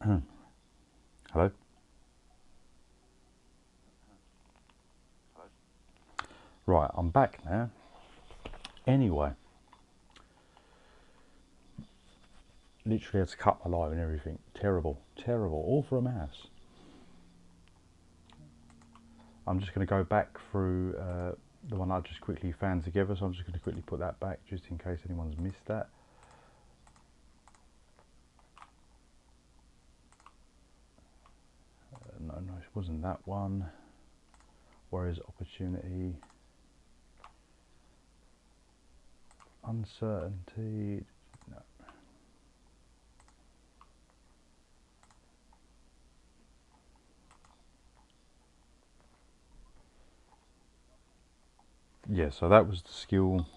Hello. Right, I'm back now. Anyway, literally had to cut my live and everything. Terrible, terrible, all for a mouse. I'm just going to go back through the one I just quickly found together, so I'm just going to quickly put that back just in case anyone's missed that. No, it wasn't that one. Whereas opportunity, uncertainty, no. Yeah, so that was the skill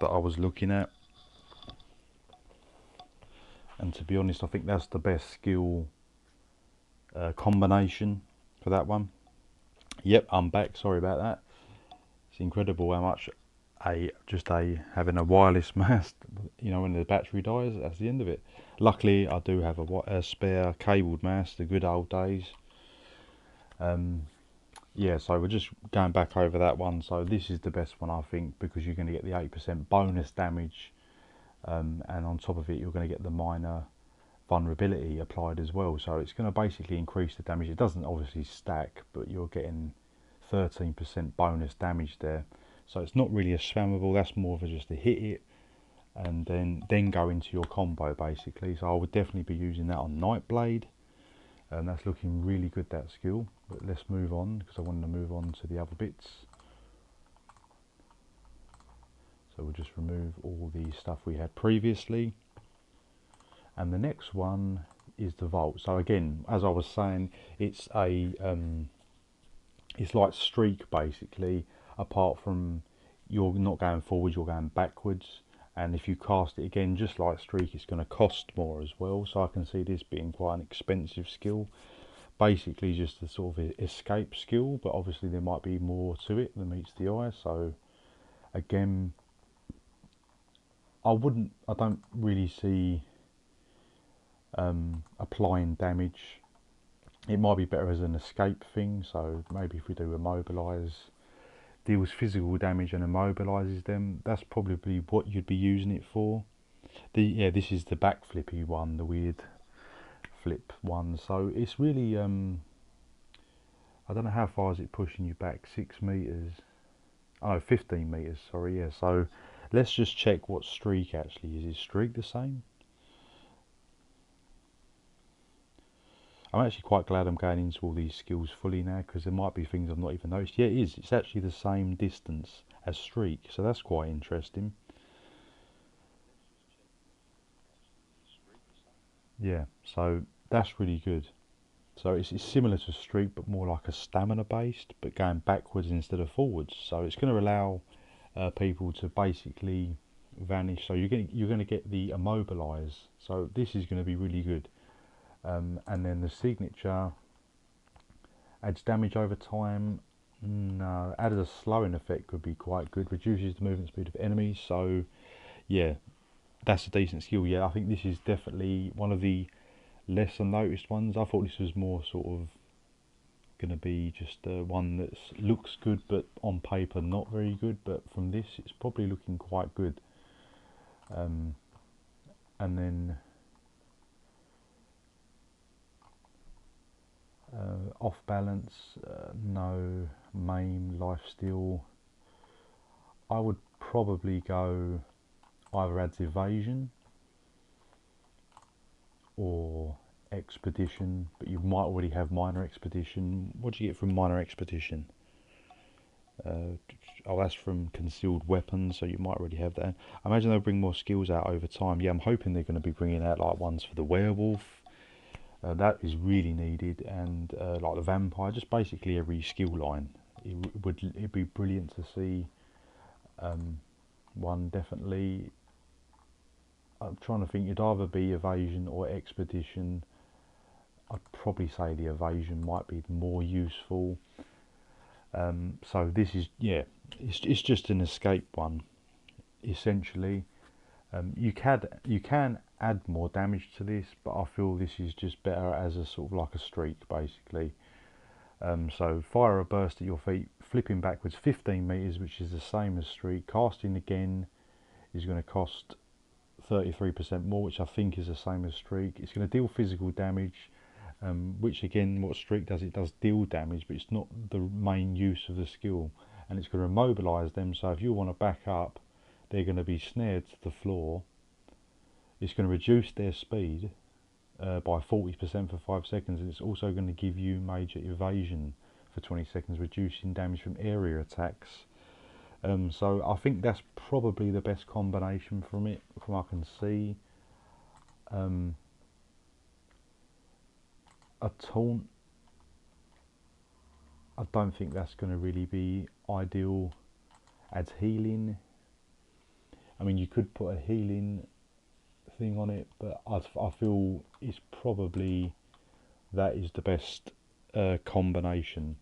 that I was looking at. And to be honest, I think that's the best skill combination for that one. Yep, I'm back. Sorry about that. It's incredible how much having a wireless mouse, you know, when the battery dies, that's the end of it. Luckily, I do have a spare cabled mouse, the good old days. Yeah, so we're just going back over that one. So this is the best one, I think, because you're going to get the 8% bonus damage, and on top of it, you're going to get the minor vulnerability applied as well. So it's going to basically increase the damage. It doesn't obviously stack, but you're getting 13% bonus damage there. So it's not really a spammable, that's more of a just a hit it and then go into your combo basically. So I would definitely be using that on Nightblade, and that's looking really good, that skill. But let's move on, because I wanted to move on to the other bits. So we'll just remove all the stuff we had previously. And the next one is the Vault. So again, as I was saying, it's it's like Streak basically, apart from you're not going forwards, you're going backwards. And if you cast it again, just like Streak, it's going to cost more as well. So I can see this being quite an expensive skill. Basically just a sort of escape skill, but obviously there might be more to it than meets the eye. So again, I don't really see applying damage. It might be better as an escape thing, so maybe if we do immobilize, deals physical damage and immobilizes them, that's probably what you'd be using it for. This is the backflippy one, the weird flip one. So it's really I don't know how far is it pushing you back, 6 meters. Oh, 15 meters, sorry. Yeah, so let's just check what Streak actually is. Is Streak the same? I'm actually quite glad I'm going into all these skills fully now, because there might be things I've not even noticed. Yeah, it is. It's actually the same distance as Streak, so that's quite interesting. Yeah, so that's really good. So it's similar to Streak, but more like a stamina based, but going backwards instead of forwards. So it's going to allow people to basically vanish. So you're going to get the immobilize. So this is going to be really good. And then the signature adds damage over time. No, added a slowing effect could be quite good. Reduces the movement speed of enemies. So yeah, that's a decent skill. Yeah, I think this is definitely one of the lesser noticed ones. I thought this was more sort of going to be just one that looks good, but on paper not very good. But from this, it's probably looking quite good. And then off balance, no. Maim, life steal. I would probably go either adds evasion or expedition, but you might already have minor expedition. What do you get from minor expedition? Oh, that's from concealed weapons, so you might already have that. I imagine they'll bring more skills out over time. Yeah, I'm hoping they're going to be bringing out like ones for the werewolf. That is really needed, and like the vampire, just basically every skill line. It'd be brilliant to see one definitely. I'm trying to think. It'd either be evasion or expedition. I'd probably say the evasion might be more useful. So this is, yeah, it's just an escape one essentially. You can add more damage to this, but I feel this is just better as a sort of like a streak, basically. So fire a burst at your feet, flipping backwards 15 meters, which is the same as streak. Casting again is going to cost 33% more, which I think is the same as streak. It's going to deal physical damage, which again, what streak does, it does deal damage, but it's not the main use of the skill. And it's going to immobilize them, so if you want to back up, they're going to be snared to the floor. It's going to reduce their speed by 40% for 5 seconds, and it's also going to give you major evasion for 20 seconds, reducing damage from area attacks. So I think that's probably the best combination from it, from what I can see. A taunt, I don't think that's going to really be ideal. Adds healing. I mean, you could put a healing thing on it, but I feel it's probably that is the best combination.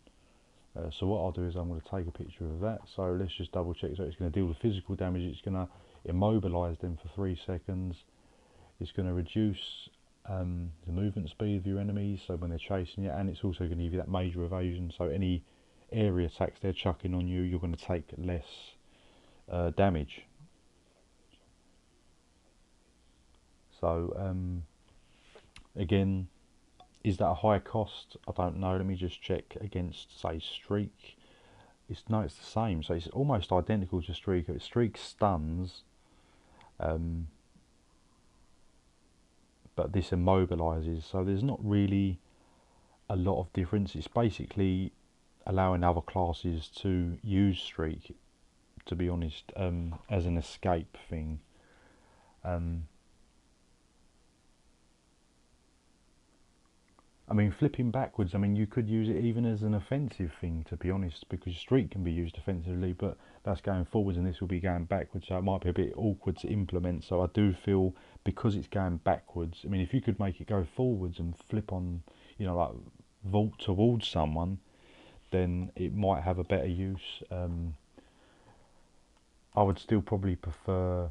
So what I'll do is I'm going to take a picture of that. So let's just double check. So it's going to deal with physical damage. It's going to immobilize them for 3 seconds. It's going to reduce the movement speed of your enemies, so when they're chasing you, and it's also going to give you that major evasion. So any area attacks they're chucking on you, you're going to take less damage. So again, is that a high cost? I don't know. Let me just check against, say, streak. It's the same. So it's almost identical to streak. Streak stuns, but this immobilizes. So there's not really a lot of difference. It's basically allowing other classes to use streak, to be honest, as an escape thing. I mean, flipping backwards, I mean, you could use it even as an offensive thing, to be honest, because streak can be used offensively, but that's going forwards and this will be going backwards, so it might be a bit awkward to implement. So I do feel, because it's going backwards, I mean, if you could make it go forwards and flip on, you know, like vault towards someone, then it might have a better use. I would still probably prefer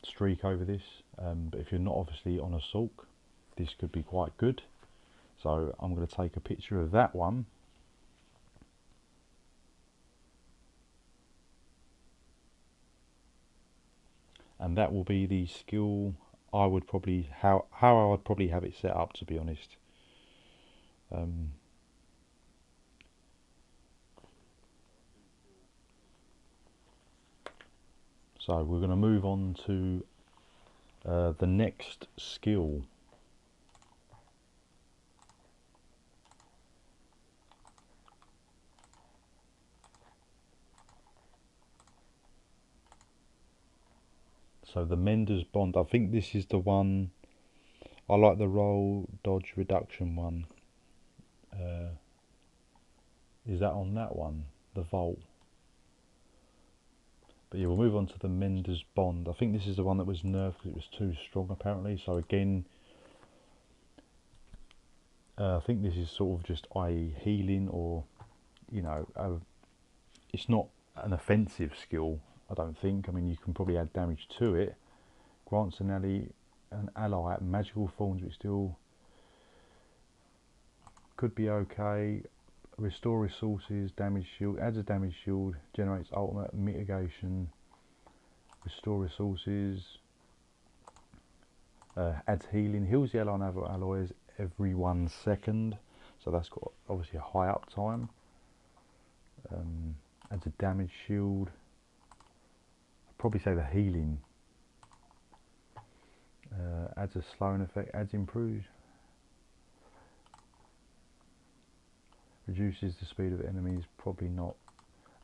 streak over this, but if you're not obviously on assault, this could be quite good. So I'm going to take a picture of that one. And that will be the skill I would probably, how I would probably have it set up, to be honest. So we're going to move on to the next skill. So the Mender's Bond, I think this is the one, I like the roll dodge reduction one. Is that on that one, the Vault? But yeah, we'll move on to the Mender's Bond. I think this is the one that was nerfed because it was too strong apparently. So again, I think this is sort of just healing, or, you know, it's not an offensive skill, I don't think. I mean, you can probably add damage to it. Grants an ally magical forms, which still could be okay. Restore resources, damage shield, adds a damage shield, generates ultimate mitigation, restore resources, adds healing, heals the ally and other alloys every 1 second, so that's got obviously a high uptime. Adds a damage shield. I'd probably say the healing. Adds a slowing effect, adds improved. Reduces the speed of enemies, probably not.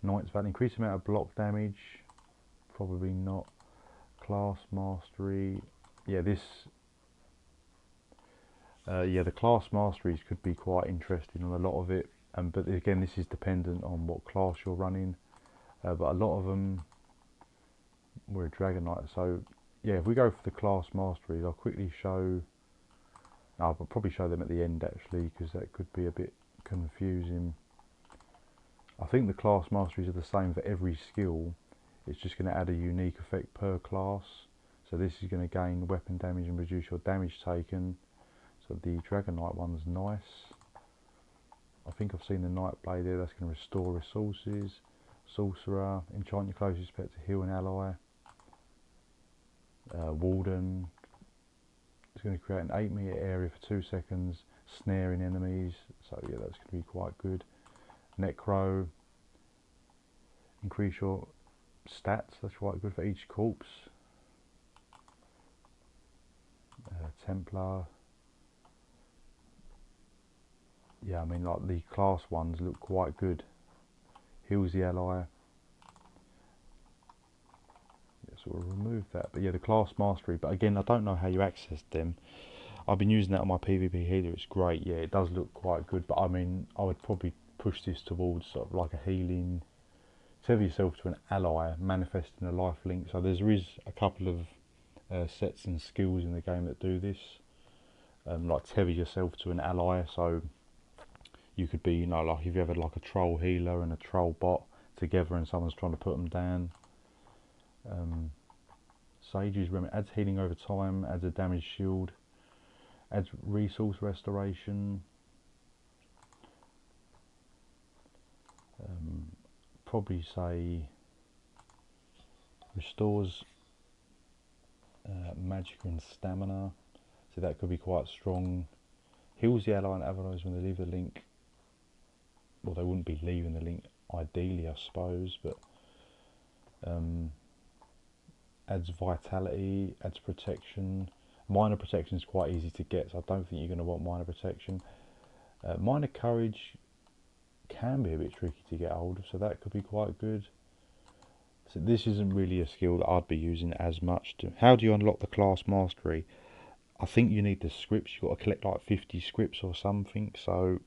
Knight's Value, increased amount of block damage, probably not. Class Mastery, yeah, this, yeah, the class masteries could be quite interesting on a lot of it, but again, this is dependent on what class you're running, but a lot of them were a Dragon Knight. So yeah, if we go for the class masteries, I'll quickly show, I'll probably show them at the end actually, because that could be a bit confusing. I think the class masteries are the same for every skill. It's just going to add a unique effect per class. So this is going to gain weapon damage and reduce your damage taken. So the Dragon Knight one's nice. I think I've seen the Nightblade there, that's going to restore resources. Sorcerer, enchant your closest pet to heal an ally. Warden, it's going to create an 8-meter area for 2 seconds, snaring enemies, so yeah, that's going to be quite good. Necro, increase your stats, that's quite good for each corpse. Templar, yeah, I mean, like the class ones look quite good. Heals the ally. Yeah, so we'll remove that, but yeah, the class mastery, but again, I don't know how you access them. I've been using that on my PvP healer, it's great, yeah, it does look quite good, but I mean, I would probably push this towards sort of like a healing, tether yourself to an ally, manifesting a life link. So there is a couple of sets and skills in the game that do this, like tether yourself to an ally, so you could be, you know, like if you have like a troll healer and a troll bot together and someone's trying to put them down. Sage's Remedy adds healing over time, adds a damage shield, adds resource restoration. Probably say restores magic and stamina, so that could be quite strong. Heals the ally and allies when they leave the link. Well, they wouldn't be leaving the link ideally, I suppose, but adds vitality, adds protection. Minor protection is quite easy to get, so I don't think you're going to want minor protection. Minor courage can be a bit tricky to get hold of, so that could be quite good. So this isn't really a skill that I'd be using as much. How do you unlock the class mastery? I think you need the scripts. You've got to collect like 50 scripts or something, so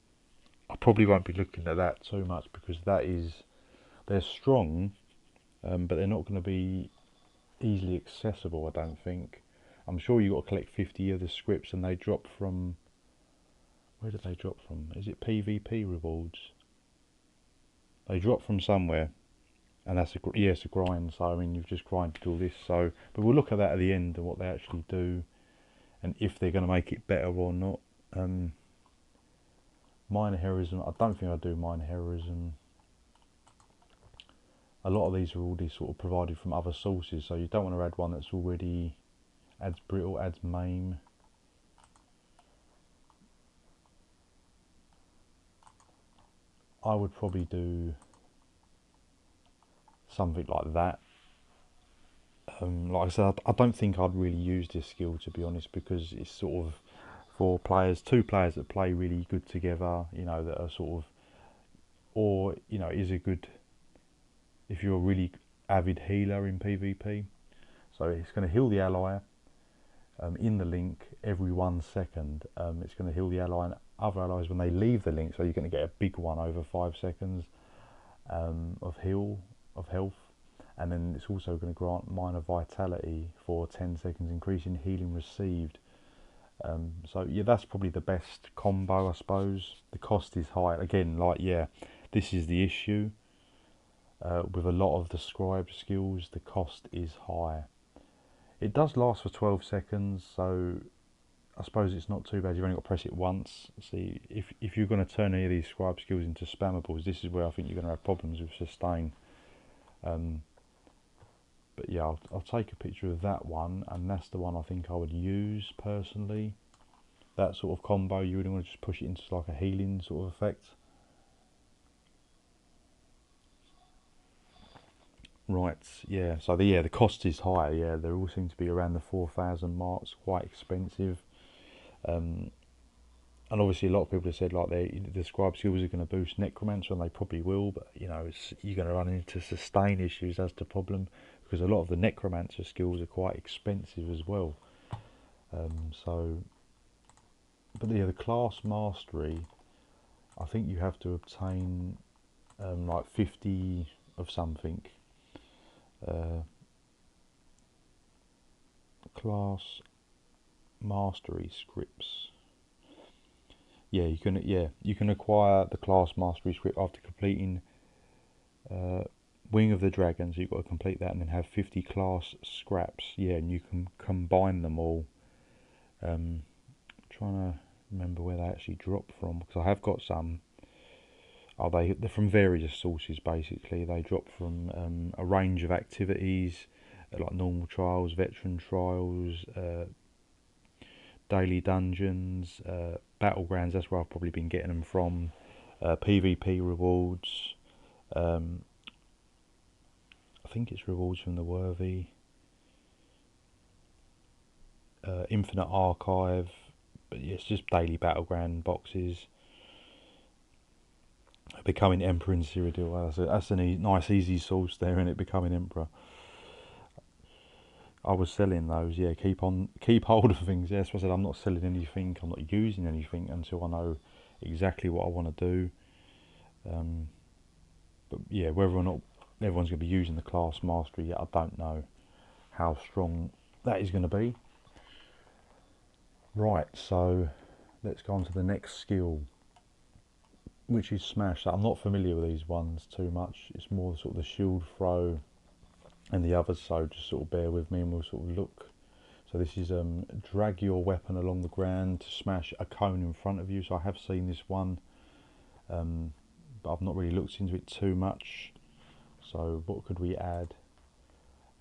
I probably won't be looking at that too much, because they're strong, but they're not going to be easily accessible, I don't think. I'm sure you've got to collect 50 of the scripts, and they drop from, where do they drop from? Is it PvP rewards? They drop from somewhere, and that's it's a grind, so I mean, you've just grinded all this, so, but we'll look at that at the end and what they actually do, and if they're going to make it better or not. Minor heroism, I don't think I do minor heroism. A lot of these are already sort of provided from other sources, so you don't want to add one that's already adds brittle, adds maim. I would probably do something like that. Like I said, I don't think I'd really use this skill, to be honest, because it's sort of for two players that play really good together, you know, that are sort of, or, you know, is a good, if you're a really avid healer in PvP. So it's going to heal the ally in the link every 1 second. It's going to heal the ally and other allies when they leave the link, so you're going to get a big one over 5 seconds of health. And then it's also going to grant minor vitality for 10 seconds, increasing healing received. So yeah, that's probably the best combo, I suppose. The cost is high. Again, like, yeah, this is the issue. With a lot of the scribe skills, the cost is high. It does last for 12 seconds, so I suppose it's not too bad. You've only got to press it once. See, if you're going to turn any of these scribe skills into spammables, this is where I think you're going to have problems with sustain. But yeah, I'll take a picture of that one, and that's the one I think I would use personally. That sort of combo, you really want to just push it into like a healing sort of effect. Right, yeah, so the cost is high, yeah, they all seem to be around the 4,000 marks, quite expensive. And obviously a lot of people have said like the scribe skills are going to boost necromancer, and they probably will, but you know, you're going to run into sustain issues. That's the problem, because a lot of the necromancer skills are quite expensive as well. But yeah, the class mastery, I think you have to obtain like 50 of something. Class mastery scripts. Yeah, you can acquire the class mastery script after completing Wing of the Dragon, so you've got to complete that, and then have 50 class scraps. Yeah, and you can combine them all. Trying to remember where they actually drop from, because I have got some. Oh, they're from various sources basically. They drop from a range of activities, like normal trials, veteran trials, daily dungeons, battlegrounds. That's where I've probably been getting them from. PvP rewards. I think it's rewards from the worthy. Infinite archive, but yeah, it's just daily battleground boxes. Becoming Emperor in Cyrodiil. That's a nice easy source there, and it becoming Emperor. I was selling those, yeah. Keep hold of things. Yes, I said I'm not selling anything. I'm not using anything until I know exactly what I want to do. But yeah, whether or not everyone's going to be using the class mastery yet, I don't know how strong that is going to be. Right, so let's go on to the next skill, which is Smash. So I'm not familiar with these ones too much. It's more sort of the shield throw and the others, so just sort of bear with me and we'll sort of look. So this is drag your weapon along the ground to smash a cone in front of you. So I have seen this one, but I've not really looked into it too much. So what could we add?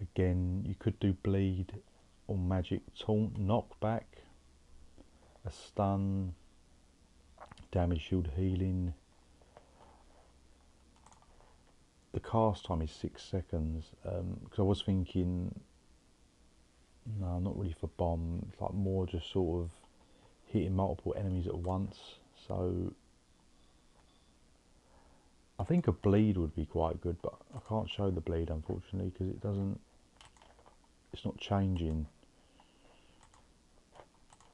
Again, you could do bleed or magic taunt, knockback, a stun, damage shield healing. The cast time is 6 seconds, because I was thinking, no, not really for bomb. It's like more just sort of hitting multiple enemies at once. So I think a bleed would be quite good, but I can't show the bleed unfortunately because it's not changing.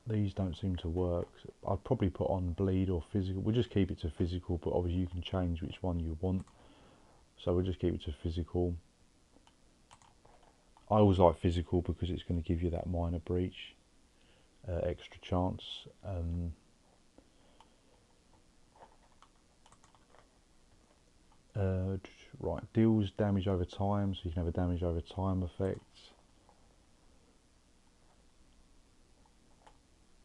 These don't seem to work. I'd probably put on bleed or physical. We'll just keep it to physical, but obviously you can change which one you want. So we'll just keep it to physical. I always like physical because it's going to give you that minor breach, extra chance. Right, deals damage over time, so you can have a damage over time effect.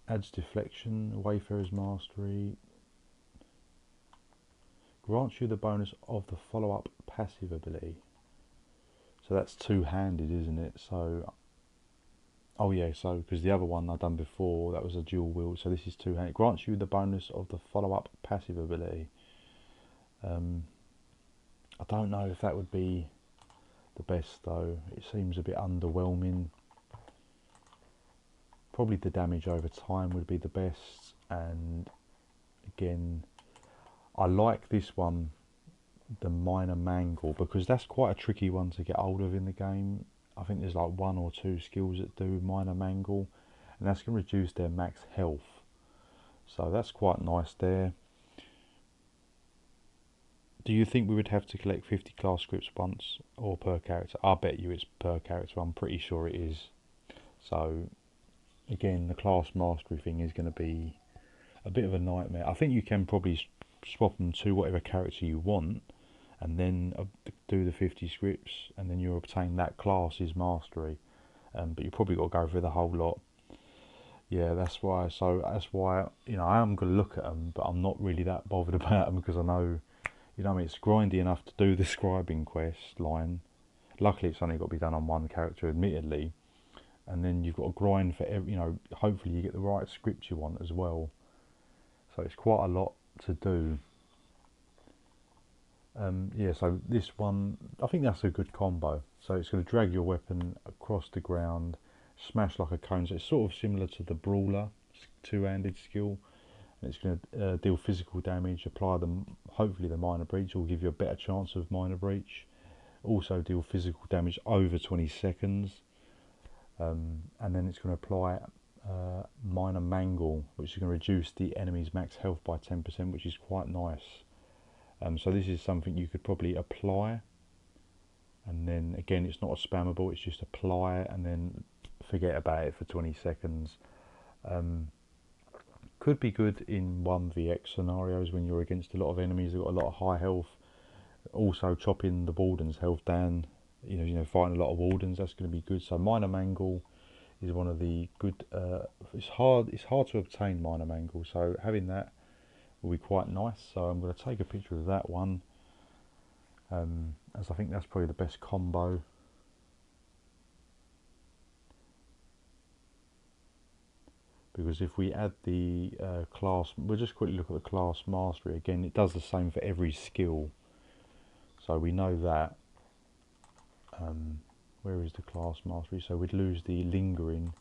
Adds deflection, Wayfarer's Mastery. Grants you the bonus of the follow-up passive ability. So that's two-handed, isn't it? So, oh yeah, so because the other one I've done before, that was a dual wield, so this is two-handed. Grants you the bonus of the follow-up passive ability. I don't know if that would be the best though. It seems a bit underwhelming. Probably the damage over time would be the best, and again, I like this one, the minor mangle, because that's quite a tricky one to get hold of in the game. I think there's like 1 or 2 skills that do minor mangle, and that's going to reduce their max health, so that's quite nice there. Do you think we would have to collect 50 class scripts once or per character? I bet you it's per character. I'm pretty sure it is. So again, the class mastery thing is going to be a bit of a nightmare. I think you can probably swap them to whatever character you want, and then do the 50 scripts, and then you obtain that class's mastery. But you probably got to go through the whole lot. Yeah, that's why. So that's why, you know, I am going to look at them, but I'm not really that bothered about them because I know, you know, I mean, it's grindy enough to do the scribing quest line. Luckily, it's only got to be done on one character, admittedly, and then you've got to grind for every, you know, hopefully you get the right script you want as well. So it's quite a lot to do. Yeah, so this one, I think that's a good combo. So it's going to drag your weapon across the ground, smash like a cone. So it's sort of similar to the Brawler two-handed skill. And it's going to deal physical damage, apply them, hopefully the minor breach will give you a better chance of minor breach. Also deal physical damage over 20 seconds. And then it's going to apply minor mangle, which is going to reduce the enemy's max health by 10%, which is quite nice. So this is something you could probably apply, and then again, it's not a spammable, it's just apply and then forget about it for 20 seconds. Could be good in 1vx scenarios when you're against a lot of enemies who've got a lot of high health, Also chopping the Warden's health down, fighting a lot of Wardens, that's going to be good. So Minor Mangle is one of the good, it's hard to obtain Minor Mangle, so having that will be quite nice. So I'm going to take a picture of that one, as I think that's probably the best combo. Because if we add the class, we'll just quickly look at the class mastery again. It does the same for every skill, so we know that. Where is the class mastery? So we'd lose the lingering.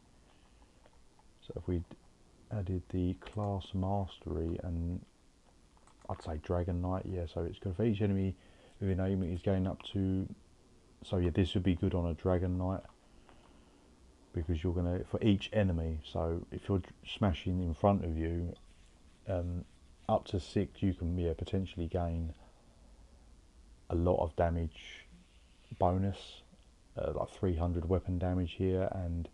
So if we added the class mastery, and I'd say Dragon Knight, yeah. So it's good for each enemy within aim is going up to. So yeah, this would be good on a Dragon Knight, because you're gonna, for each enemy. So if you're smashing in front of you, up to 6, you can potentially gain a lot of damage bonus, like 300 weapon damage here, and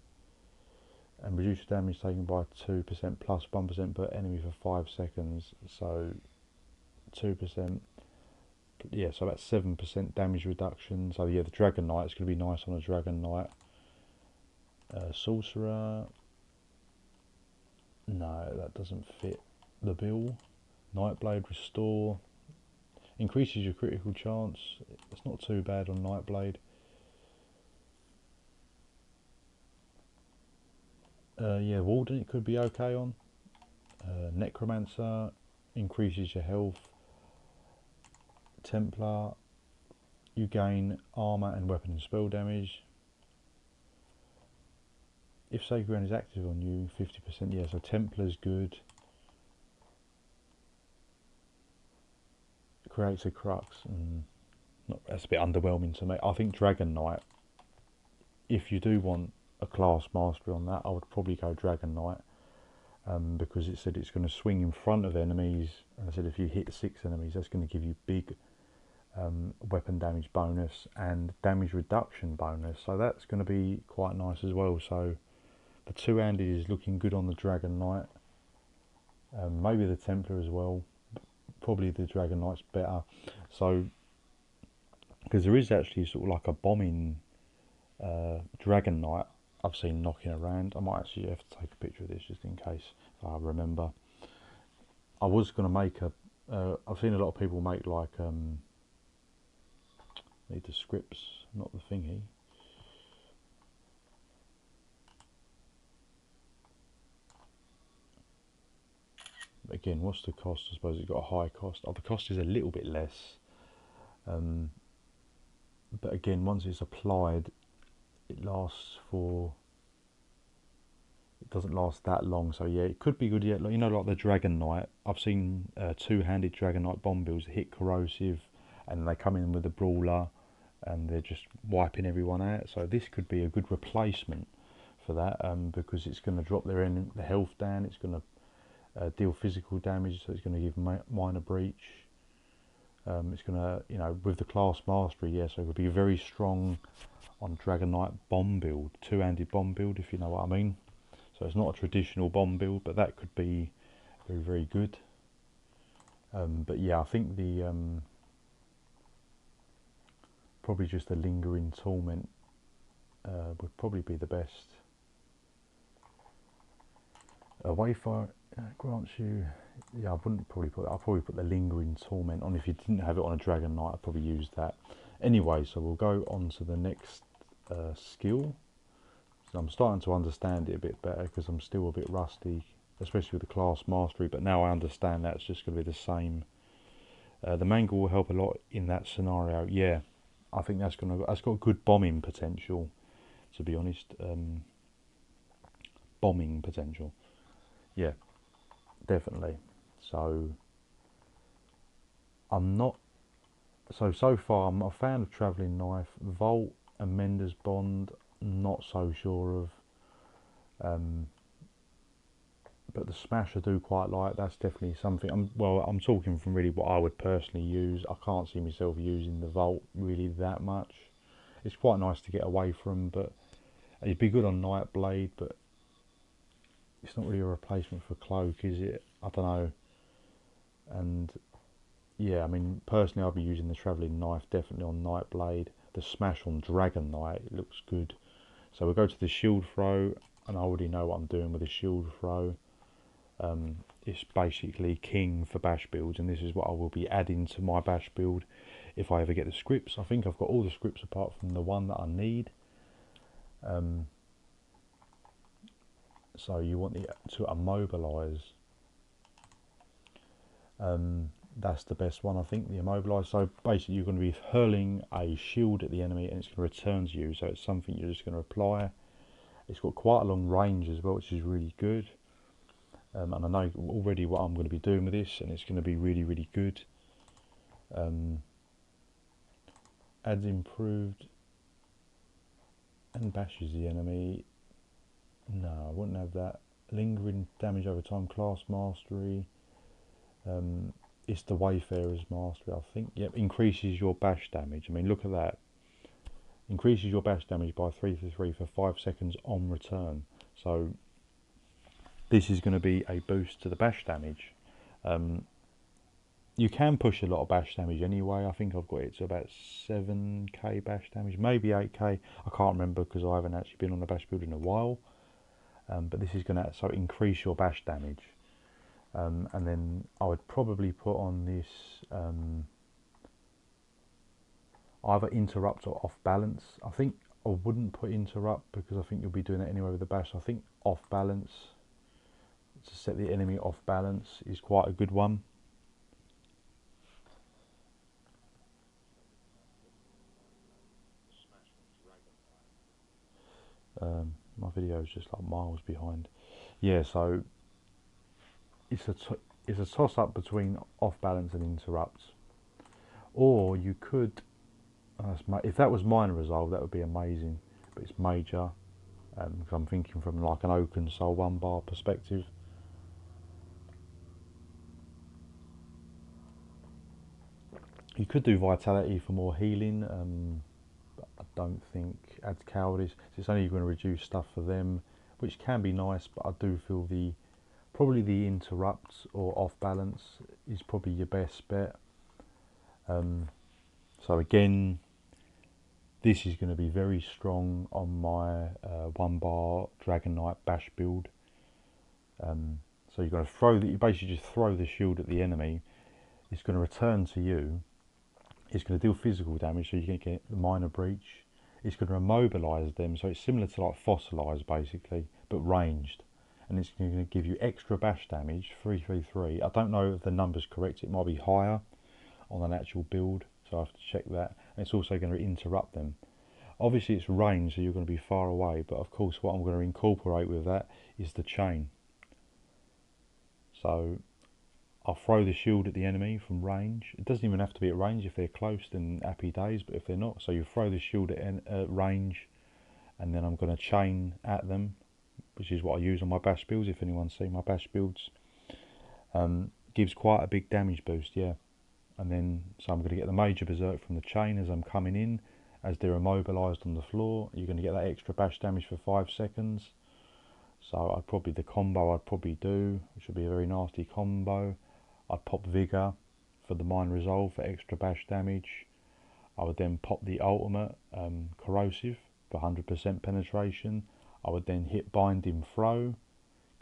reduce damage taken by 2% plus 1% per enemy for 5 seconds. So 2%, yeah, so that's 7% damage reduction. So yeah, the Dragon Knight is going to be nice on a Dragon Knight. Sorcerer, no, that doesn't fit the bill. Nightblade Restore increases your critical chance. It's not too bad on Nightblade. Yeah, Warden it could be okay on. Necromancer increases your health. Templar, you gain armor and weapon and spell damage. If Sacred Ground is active on you, 50%. Yeah, so Templar's good. Creates a crux. That's a bit underwhelming to me. I think Dragon Knight, if you do want a class mastery on that, I would probably go Dragon Knight, because it said it's going to swing in front of enemies, and I said if you hit 6 enemies, that's going to give you big weapon damage bonus and damage reduction bonus, so that's going to be quite nice as well. So the two-handed is looking good on the Dragon Knight, maybe the Templar as well, probably the Dragon Knight's better. So because there is actually sort of like a bombing Dragon Knight I've seen knocking around. I might actually have to take a picture of this just in case I remember. I was going to make I've seen a lot of people make like need the scripts, not the thingy. Again, what's the cost? I suppose it's got a high cost. Oh, the cost is a little bit less, but again, once it's applied, it lasts for. It doesn't last that long, so yeah, it could be good. Yeah, like the Dragon Knight. I've seen two-handed Dragon Knight bomb builds hit corrosive, and they come in with a brawler, and they're just wiping everyone out. So this could be a good replacement for that, because it's going to drop the health down. It's going to deal physical damage, so it's going to give minor breach. It's going to, with the class mastery, yeah, so it would be very strong on Dragon Knight bomb build, two-handed bomb build, if you know what I mean. So it's not a traditional bomb build, but that could be very, very good. But yeah, I think the probably just the lingering torment would probably be the best. Wayfire grants you. Yeah, I wouldn't probably put. I'll probably put the lingering torment on. If you didn't have it on a Dragon Knight, I'd probably use that. Anyway, so we'll go on to the next skill. So I'm starting to understand it a bit better, because I'm still a bit rusty, especially with the class mastery. But now I understand that it's just going to be the same. The Mangle will help a lot in that scenario. Yeah, I think that's got good bombing potential. To be honest, bombing potential. Yeah, definitely. So I'm not. So far, I'm a fan of Travelling Knife. Volt and Mender's Bond, not so sure of. But the Smash I do quite like. That's definitely something. I'm talking from really what I would personally use. I can't see myself using the Volt really that much. It's quite nice to get away from, but it'd be good on Nightblade, but it's not really a replacement for Cloak, is it? I don't know. And yeah, I mean, personally, I'll be using the travelling knife definitely on Nightblade. The smash on Dragon Knight, it looks good. So we'll go to the shield throw, and I already know what I'm doing with the shield throw. It's basically king for bash builds, and this is what I will be adding to my bash build if I ever get the scripts. I think I've got all the scripts apart from the one that I need. So you want to immobilise. That's the best one, I think, the immobilise. So basically you're going to be hurling a shield at the enemy and it's going to return to you, so it's something you're just going to apply. It's got quite a long range as well, which is really good. And I know already what I'm going to be doing with this, and it's going to be really, really good. Adds improved and bashes the enemy. No, I wouldn't have that. Lingering damage over time, class mastery. It's the Wayfarer's mastery, I think. Yep, increases your bash damage. I mean, look at that. Increases your bash damage by 3 for 5 seconds on return. So this is going to be a boost to the bash damage. You can push a lot of bash damage anyway. I think I've got it to about 7k bash damage, maybe 8k. I can't remember because I haven't actually been on the bash build in a while. But this is going to so increase your bash damage. And then I would probably put on this either interrupt or off balance. I think I wouldn't put interrupt because I think you'll be doing it anyway with the bash. I think off balance, to set the enemy off balance, is quite a good one. My video is just like miles behind. Yeah, so it's a toss up between off balance and interrupt. Or you could, if that was minor resolve, that would be amazing. But it's major, because I'm thinking from like an Oaken Soul 1 bar perspective. You could do vitality for more healing, but I don't think adds cowardice. So it's only going to reduce stuff for them, which can be nice, but I do feel probably the interrupts or off balance is probably your best bet. So again, this is going to be very strong on my 1 bar Dragon Knight bash build. So you're going to you basically just throw the shield at the enemy. It's going to return to you. It's going to deal physical damage, so you can get the minor breach. It's going to immobilise them, so it's similar to like fossilise basically, but ranged. And it's going to give you extra bash damage, 333. I don't know if the number's correct, it might be higher on an actual build, so I have to check that. And it's also going to interrupt them. Obviously it's range, so you're going to be far away, but of course what I'm going to incorporate with that is the chain. So I'll throw the shield at the enemy from range. It doesn't even have to be at range. If they're close, then happy days, but if they're not, so you throw the shield at range, and then I'm going to chain at them, which is what I use on my bash builds. If anyone's seen my bash builds, gives quite a big damage boost, yeah. And then, so I'm going to get the major berserk from the chain as I'm coming in. As they're immobilised on the floor, you're going to get that extra bash damage for 5 seconds. So the combo I'd probably do, which would be a very nasty combo, I'd pop Vigour for the Mind Resolve for extra bash damage. I would then pop the ultimate Corrosive for 100% penetration. I would then hit Binding Throw,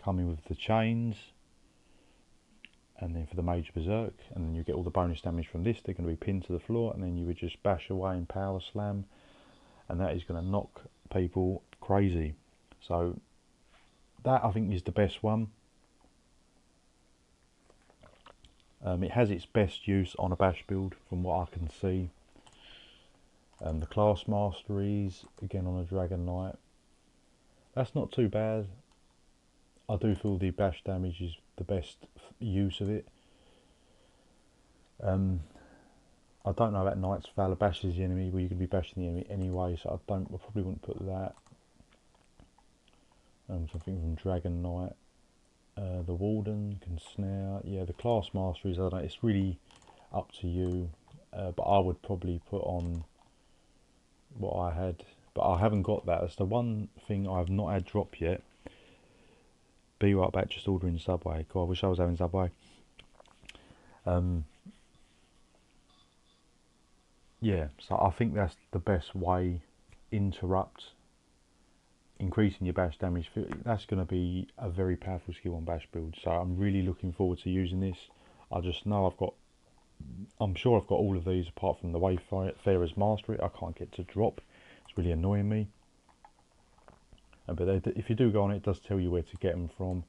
coming with the chains, and then for the Major Berserk, and then you get all the bonus damage from this. They're going to be pinned to the floor, and then you would just bash away and power slam, and that is going to knock people crazy. So that I think is the best one. It has its best use on a bash build from what I can see. The class masteries, again on a Dragon Knight, that's not too bad. I do feel the bash damage is the best use of it. I don't know about Knight's Valor bashes the enemy, well you can be bashing the enemy anyway, so I probably wouldn't put that. Something from Dragon Knight. The Warden can snare. Yeah, the class masteries, I don't know, it's really up to you. But I would probably put on what I had, but I haven't got that. That's the one thing I have not had drop yet. Be right back, just ordering Subway. God, I wish I was having Subway. yeah, so I think that's the best way. Interrupt, increasing your bash damage. That's going to be a very powerful skill on bash build. So I'm really looking forward to using this. I just know I'm sure I've got all of these apart from the Wayfarer's Mastery. I can't get to drop. It's really annoying me. But if you do go on it, it does tell you where to get them from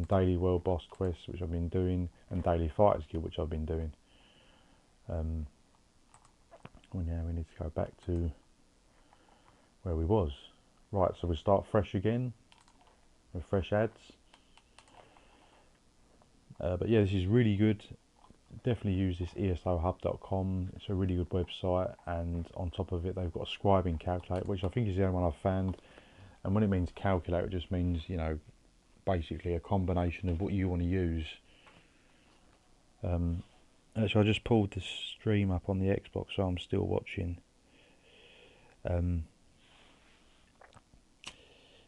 Daily World Boss Quests, which I've been doing, and Daily Fighters Guild, which I've been doing. Well, now we need to go back to where we was. Right, so we start fresh again with fresh ads. But yeah, this is really good. Definitely use this ESOhub.com. It's a really good website, and on top of it, they've got a scribing calculator, which I think is the only one I've found. And when it means calculator, it just means, you know, basically a combination of what you want to use. Actually, I just pulled the stream up on the Xbox, so I'm still watching.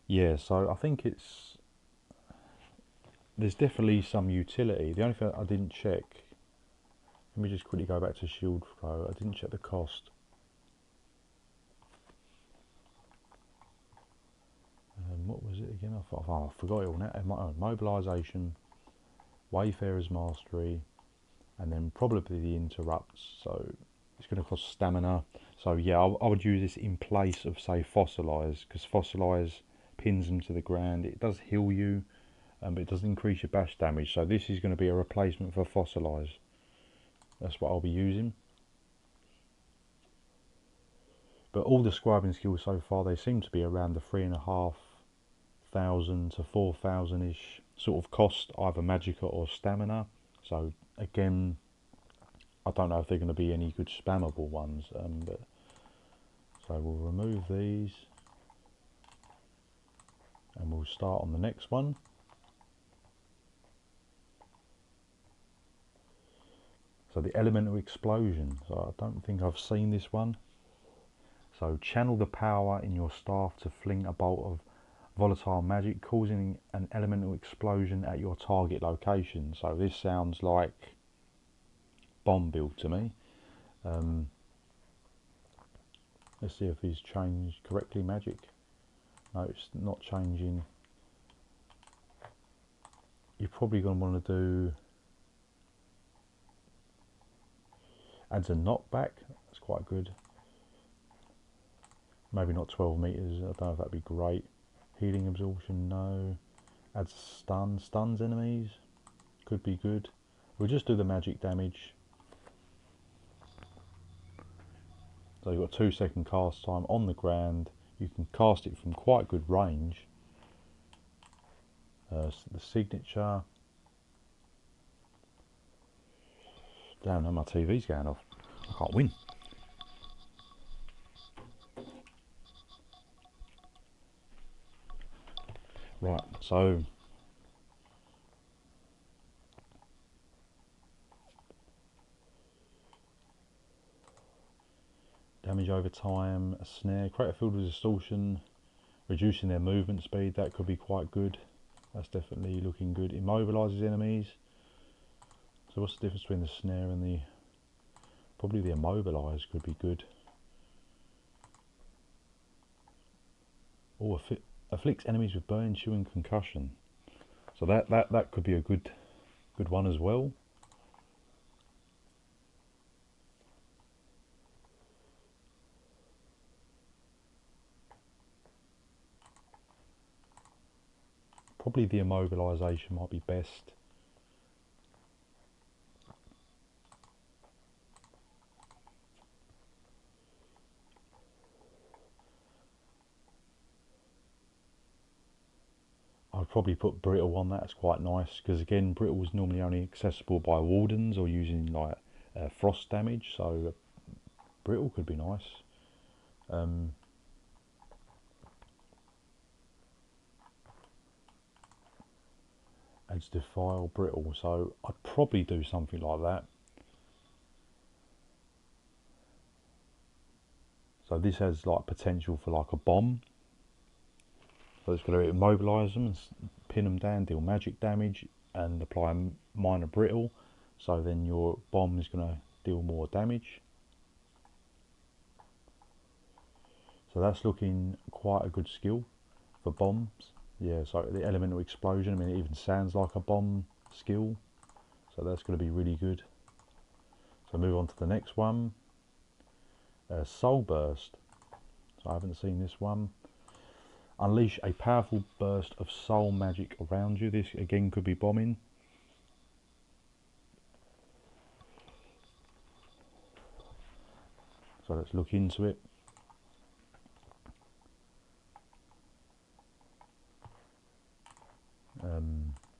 Yeah, so I think there's definitely some utility. The only thing I didn't check, let me just quickly go back to Shield Flow. I didn't check the cost. What was it again? I forgot it all now. Mobilisation, Wayfarer's Mastery, and then probably the Interrupts. So it's going to cost stamina. So yeah, I would use this in place of, say, Fossilise, because Fossilise pins them to the ground. It does heal you, but it doesn't increase your bash damage. So this is going to be a replacement for Fossilise. That's what I'll be using. But all the scribing skills so far, they seem to be around the 3,500 to 4,000 ish sort of cost, either magicka or stamina. So again, I don't know if they're going to be any good spammable ones. But so we'll remove these, and we'll start on the next one. So the elemental explosion. So I don't think I've seen this one. So channel the power in your staff to fling a bolt of volatile magic, causing an elemental explosion at your target location. So this sounds like bomb build to me. Let's see if he's changed correctly. Magic. No, it's not changing. You're probably going to want to do adds a knockback. That's quite good. Maybe not 12 meters. I don't know if that'd be great. Healing absorption, no. Adds stun. Stuns enemies. Could be good. We'll just do the magic damage. So you've got 2-second cast time on the ground. You can cast it from quite good range. The signature. Damn, now my TV's going off. I can't win. Right, so damage over time, a snare, create a field with distortion, reducing their movement speed. That could be quite good. That's definitely looking good. Immobilises enemies. So what's the difference between the snare and the... Probably the immobilise could be good. Or afflicts enemies with burn, chewing, concussion. So that could be a good one as well. Probably the immobilisation might be best. I'd probably put brittle on that. It's quite nice, because again, brittle is normally only accessible by wardens or using like frost damage, so brittle could be nice. Adds defile brittle, so I'd probably do something like that. So this has like potential for like a bomb. So it's going to immobilise them and pin them down, deal magic damage, and apply minor brittle. So then your bomb is going to deal more damage. So that's looking quite a good skill for bombs. Yeah, so the elemental explosion, I mean, it even sounds like a bomb skill. So that's going to be really good. So move on to the next one. Soul Burst. So I haven't seen this one. Unleash a powerful burst of soul magic around you. This again could be bombing. So let's look into it.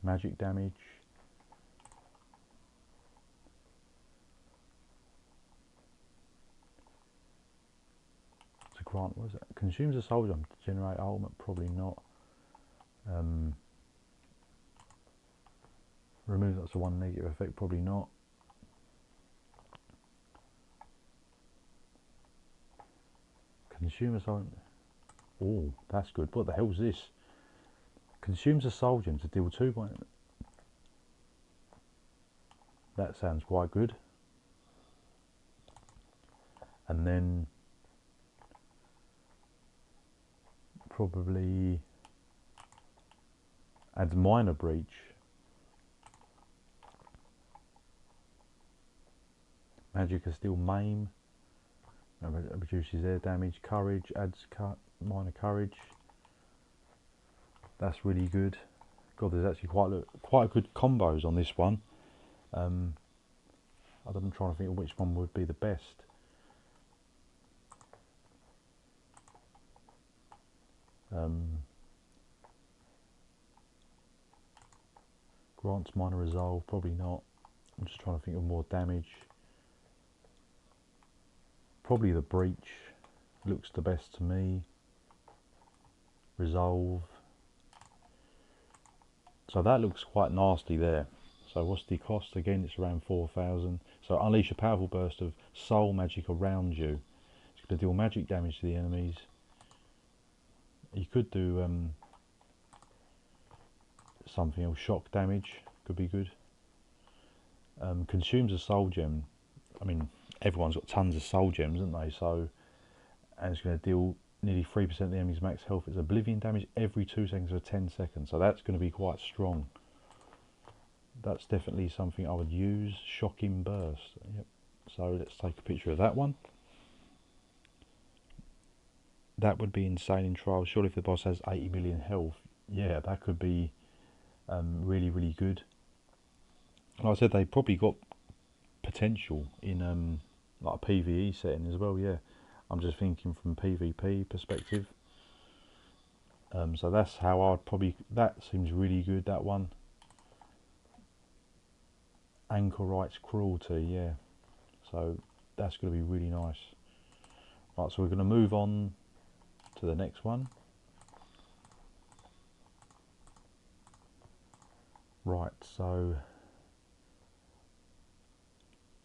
Magic damage. To grant, what is it? Consumes a soul gem to generate ultimate, probably not. Removes up to 1 negative effect, probably not. Consume a soul. Oh, that's good. What the hell's this? Consumes a soul gem to deal 2 points. That sounds quite good. And then probably adds minor breach. Magic is still maim. Reduces air damage. Courage adds minor courage. That's really good. God, there's actually quite good combos on this one. I'm trying to think of which one would be the best. Grants minor resolve, probably not. I'm just trying to think of more damage. Probably the breach looks the best to me. Resolve. So that looks quite nasty there. So what's the cost? Again, it's around 4,000. So unleash a powerful burst of soul magic around you. It's going to deal magic damage to the enemies. You could do something else. Shock damage could be good. Consumes a soul gem. I mean, everyone's got tons of soul gems, haven't they? So, and it's going to deal nearly 3% of the enemy's max health. It's oblivion damage every 2 seconds for 10 seconds. So that's going to be quite strong. That's definitely something I would use. Shocking burst. Yep. So let's take a picture of that one. That would be insane in trials. Surely if the boss has 80 million health, yeah, that could be really, really good. Like I said, they probably got potential in like a PvE setting as well. Yeah, I'm just thinking from PvP perspective. So that's how I'd probably. That seems really good. That one. Anchorite's Cruelty. Yeah. So that's going to be really nice. Right. So we're going to move on to the next one. Right. So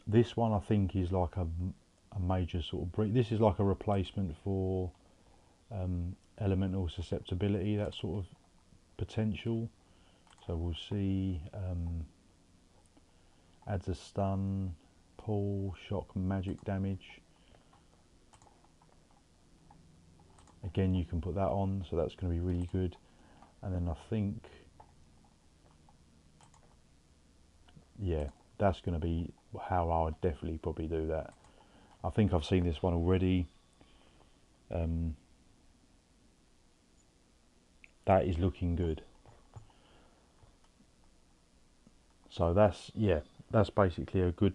this one I think is like a major sort of breach. This is like a replacement for elemental susceptibility, that sort of potential. So we'll see. Adds a stun, pull, shock, magic damage. Again, you can put that on, so that's going to be really good. And then I think, yeah, that's going to be how I would definitely probably do that. I think I've seen this one already. That is looking good. So that's, yeah, that's basically a good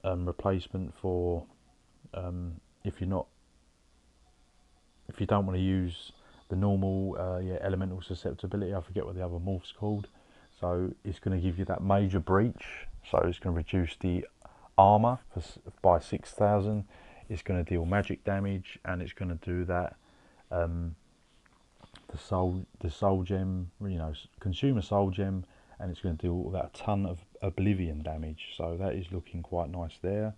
replacement for if you don't want to use the normal elemental susceptibility. I forget what the other morph's called. So it's going to give you that major breach. So it's going to reduce the armor by 6,000. It's going to deal magic damage, and it's going to do that. The soul gem, you know, consume a soul gem, and it's going to deal that ton of oblivion damage. So that is looking quite nice there.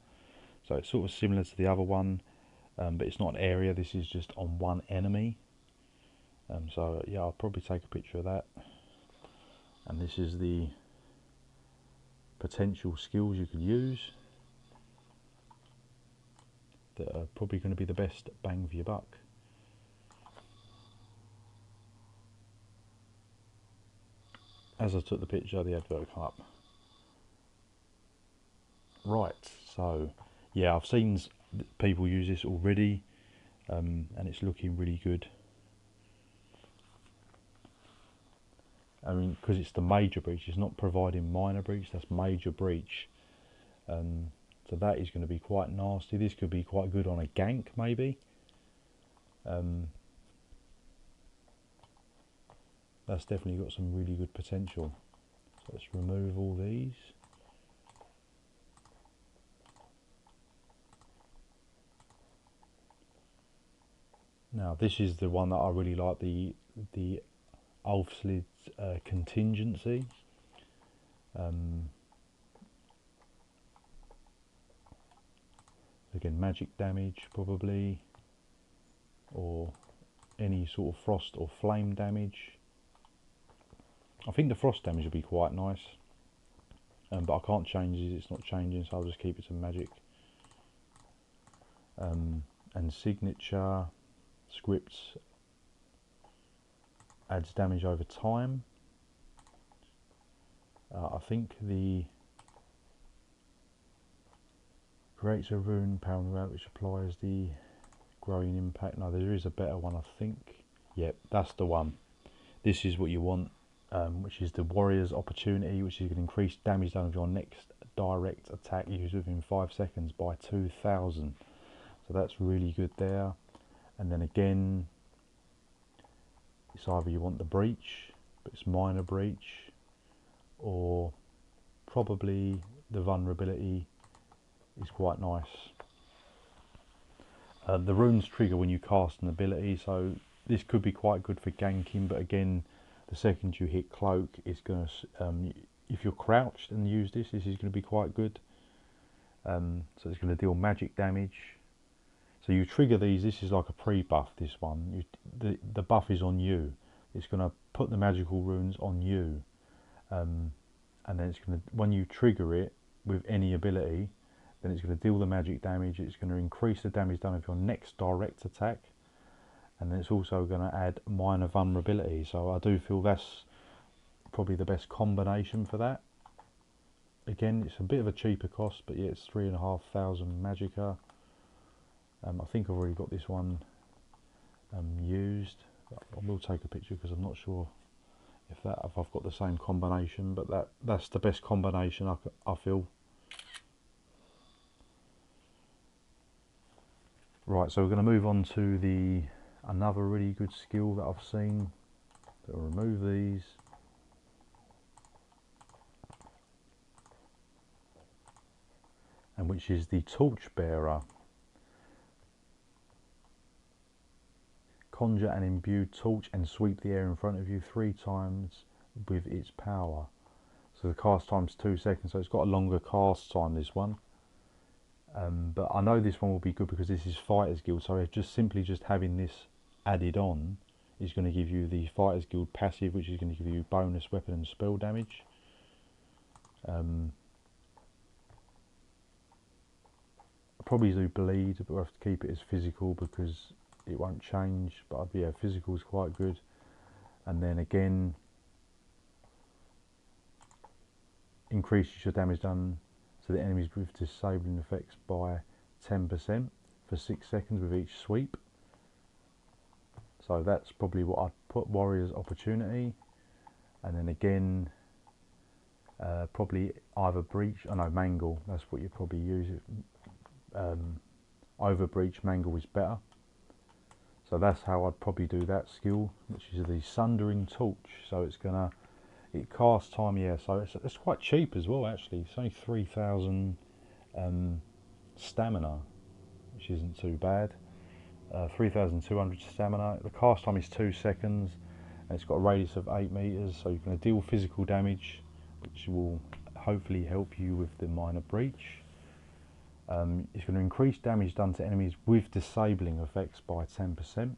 So it's sort of similar to the other one, but it's not an area. This is just on one enemy. So yeah, I'll probably take a picture of that. And this is the potential skills you could use that are probably going to be the best bang for your buck. as I took the picture, the advert come up. Right, so yeah, I've seen people use this already, and it's looking really good. I mean, because it's the major breach, it's not providing minor breach, that's major breach. So that is going to be quite nasty. This could be quite good on a gank, maybe. That's definitely got some really good potential. So let's remove all these. Now this is the one that I really like, the Ulfslid contingency. Again, magic damage probably, or any sort of frost or flame damage. I think the frost damage will be quite nice, but I can't change it, it's not changing, so I'll just keep it to magic. And signature scripts adds damage over time. I think the creates a rune power which applies the growing impact. No, there is a better one, I think. Yep, that's the one. This is what you want, which is the Warrior's Opportunity, which is going to increase damage done with your next direct attack used within 5 seconds by 2,000. So that's really good there. And then again, it's either you want the breach, but it's minor breach, or probably the vulnerability is quite nice. The runes trigger when you cast an ability, so this could be quite good for ganking, but again, the second you hit cloak, it's going to, if you're crouched and use this, this is going to be quite good. So it's going to deal magic damage. So you trigger these, this is like a pre-buff, this one. The buff is on you. It's going to put the magical runes on you. And then it's going to, when you trigger it with any ability, then it's going to deal the magic damage, it's going to increase the damage done with your next direct attack, and then it's also going to add minor vulnerability. So I do feel that's probably the best combination for that. Again, it's a bit of a cheaper cost, but yeah, it's 3,500 magicka. I think I've already got this one used. I will take a picture because I'm not sure if I've got the same combination, but that's the best combination I feel. Right, so we're going to move on to another really good skill that I've seen. So I'll remove these. And which is the Torchbearer. Conjure an imbued torch and sweep the air in front of you 3 times with its power. So the cast time's 2 seconds, so it's got a longer cast time, this one. But I know this one will be good because this is Fighters Guild, so just simply having this added on is going to give you the Fighters Guild passive, which is going to give you bonus weapon and spell damage. I probably do bleed, but we'll have to keep it as physical because it won't change. But yeah, physical is quite good. And then again, increases your damage done to the enemies with disabling effects by 10% for 6 seconds with each sweep. So that's probably what I'd put Warrior's Opportunity. And then again, probably either breach, mangle, that's what you probably use it. Over breach, mangle is better. So that's how I'd probably do that skill, which is the Sundering Torch. So it casts time, yeah, so it's quite cheap as well actually. It's only 3,000 stamina, which isn't too bad. 3,200 stamina. The cast time is 2 seconds, and it's got a radius of 8 meters. So you're going to deal physical damage, which will hopefully help you with the minor breach. It's going to increase damage done to enemies with disabling effects by 10%,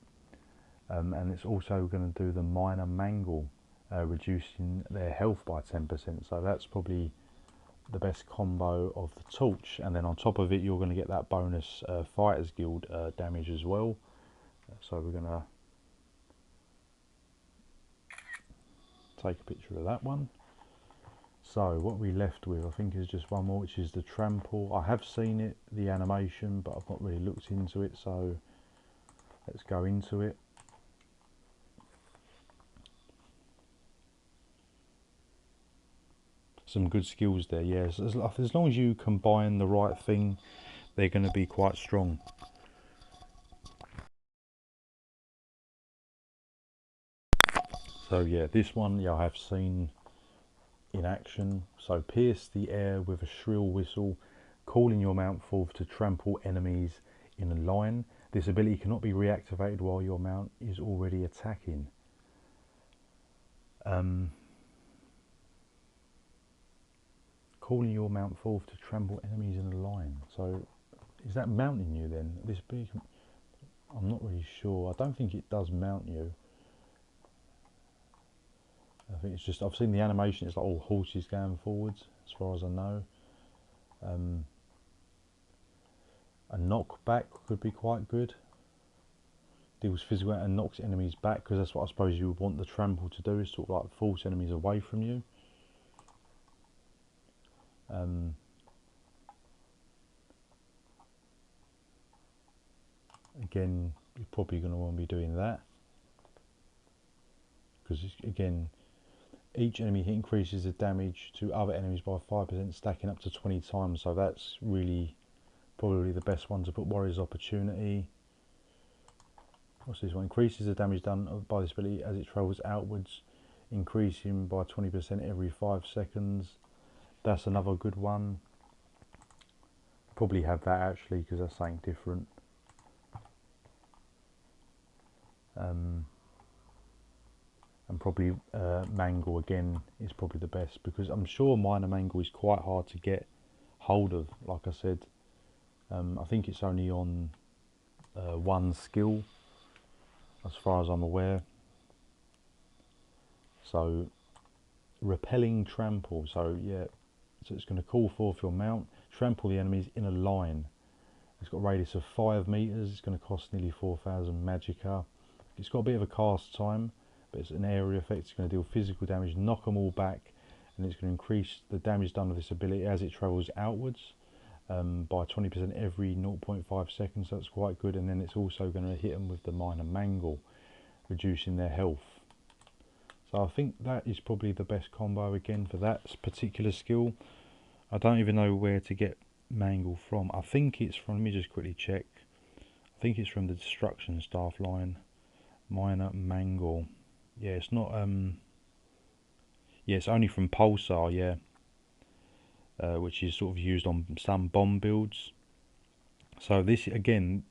and it's also going to do the minor mangle, reducing their health by 10%. So that's probably the best combo of the torch, and then on top of it you're going to get that bonus Fighters Guild damage as well. So we're going to take a picture of that one. So what we left with, I think, is just one more, which is the Trample. I have seen it, the animation, but I've not really looked into it, so let's go into it. Some good skills there, yes. As long as you combine the right thing, they're going to be quite strong. So yeah, this one, yeah, I have seen in action. So pierce the air with a shrill whistle, calling your mount forth to trample enemies in a line. This ability cannot be reactivated while your mount is already attacking. Calling your mount forth to trample enemies in a line. So is that mounting you then? This big, I'm not really sure. I don't think it does mount you. I think it's just, I've seen the animation, it's like all horses going forwards, as far as I know. A knockback could be quite good. Deals physical and knocks enemies back, because that's what I suppose you would want the trample to do, is sort of like force enemies away from you. Again, you're probably going to want to be doing that, because again, each enemy hit increases the damage to other enemies by 5%, stacking up to 20 times, so that's really probably the best one to put. Warrior's Opportunity. What's this one? Increases the damage done by this ability as it travels outwards, increasing by 20% every 5 seconds. That's another good one. Probably have that actually, because that's something different. And probably Mangle again is probably the best, because I'm sure Minor Mangle is quite hard to get hold of. Like I said, I think it's only on one skill as far as I'm aware. So repelling Trample, so yeah, so it's going to call forth your mount, trample the enemies in a line. It's got a radius of 5 meters. It's going to cost nearly 4,000 magicka. It's got a bit of a cast time, but it's an area effect. It's going to deal physical damage, knock them all back, and it's going to increase the damage done with this ability as it travels outwards by 20% every 0.5 seconds. So that's quite good. And then it's also going to hit them with the Minor Mangle, reducing their health. So I think that is probably the best combo again for that particular skill. I don't even know where to get Mangle from. I think it's from, let me just quickly check. I think it's from the Destruction Staff line. Minor Mangle. Yeah, it's not, yeah, it's only from Pulsar, yeah. Which is sort of used on some bomb builds. So this, again,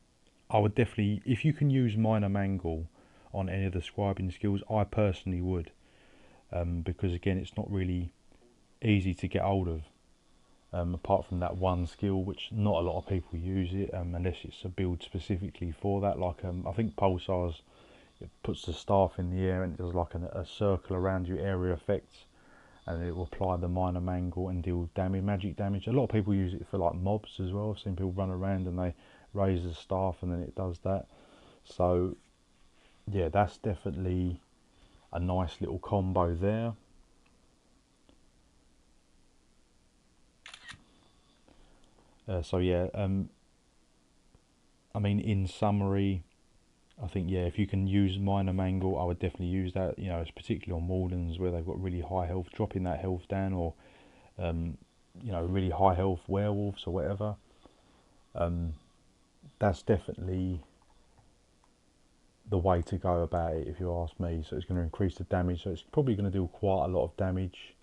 I would definitely, if you can use Minor Mangle on any of the scribing skills, I personally would. Because again, it's not really easy to get hold of. Apart from that one skill, which not a lot of people use it, unless it's a build specifically for that. Like I think Pulsar's, it puts the staff in the air and it does like a circle around you, area effects, and it will apply the Minor Mangle and deal damage, magic damage. A lot of people use it for like mobs as well. I've seen people run around and they raise the staff and then it does that. So yeah, that's definitely a nice little combo there. So yeah, I mean, in summary, I think, yeah, if you can use Minor Mangle, I would definitely use that. You know, it's particularly on Wardens where they've got really high health, dropping that health down, or you know, really high health werewolves or whatever. That's definitely the way to go about it, if you ask me. So it's going to increase the damage, so it's probably going to do quite a lot of damage,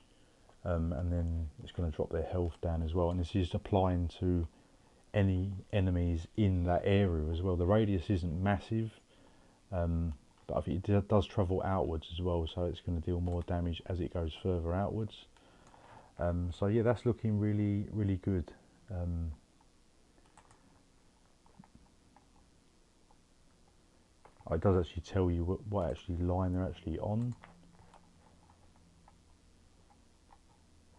and then it's going to drop their health down as well. And this is applying to any enemies in that area as well. The radius isn't massive, but I think it does travel outwards as well, so it's going to deal more damage as it goes further outwards. So yeah, that's looking really, really good. It does actually tell you what actually line they're actually on.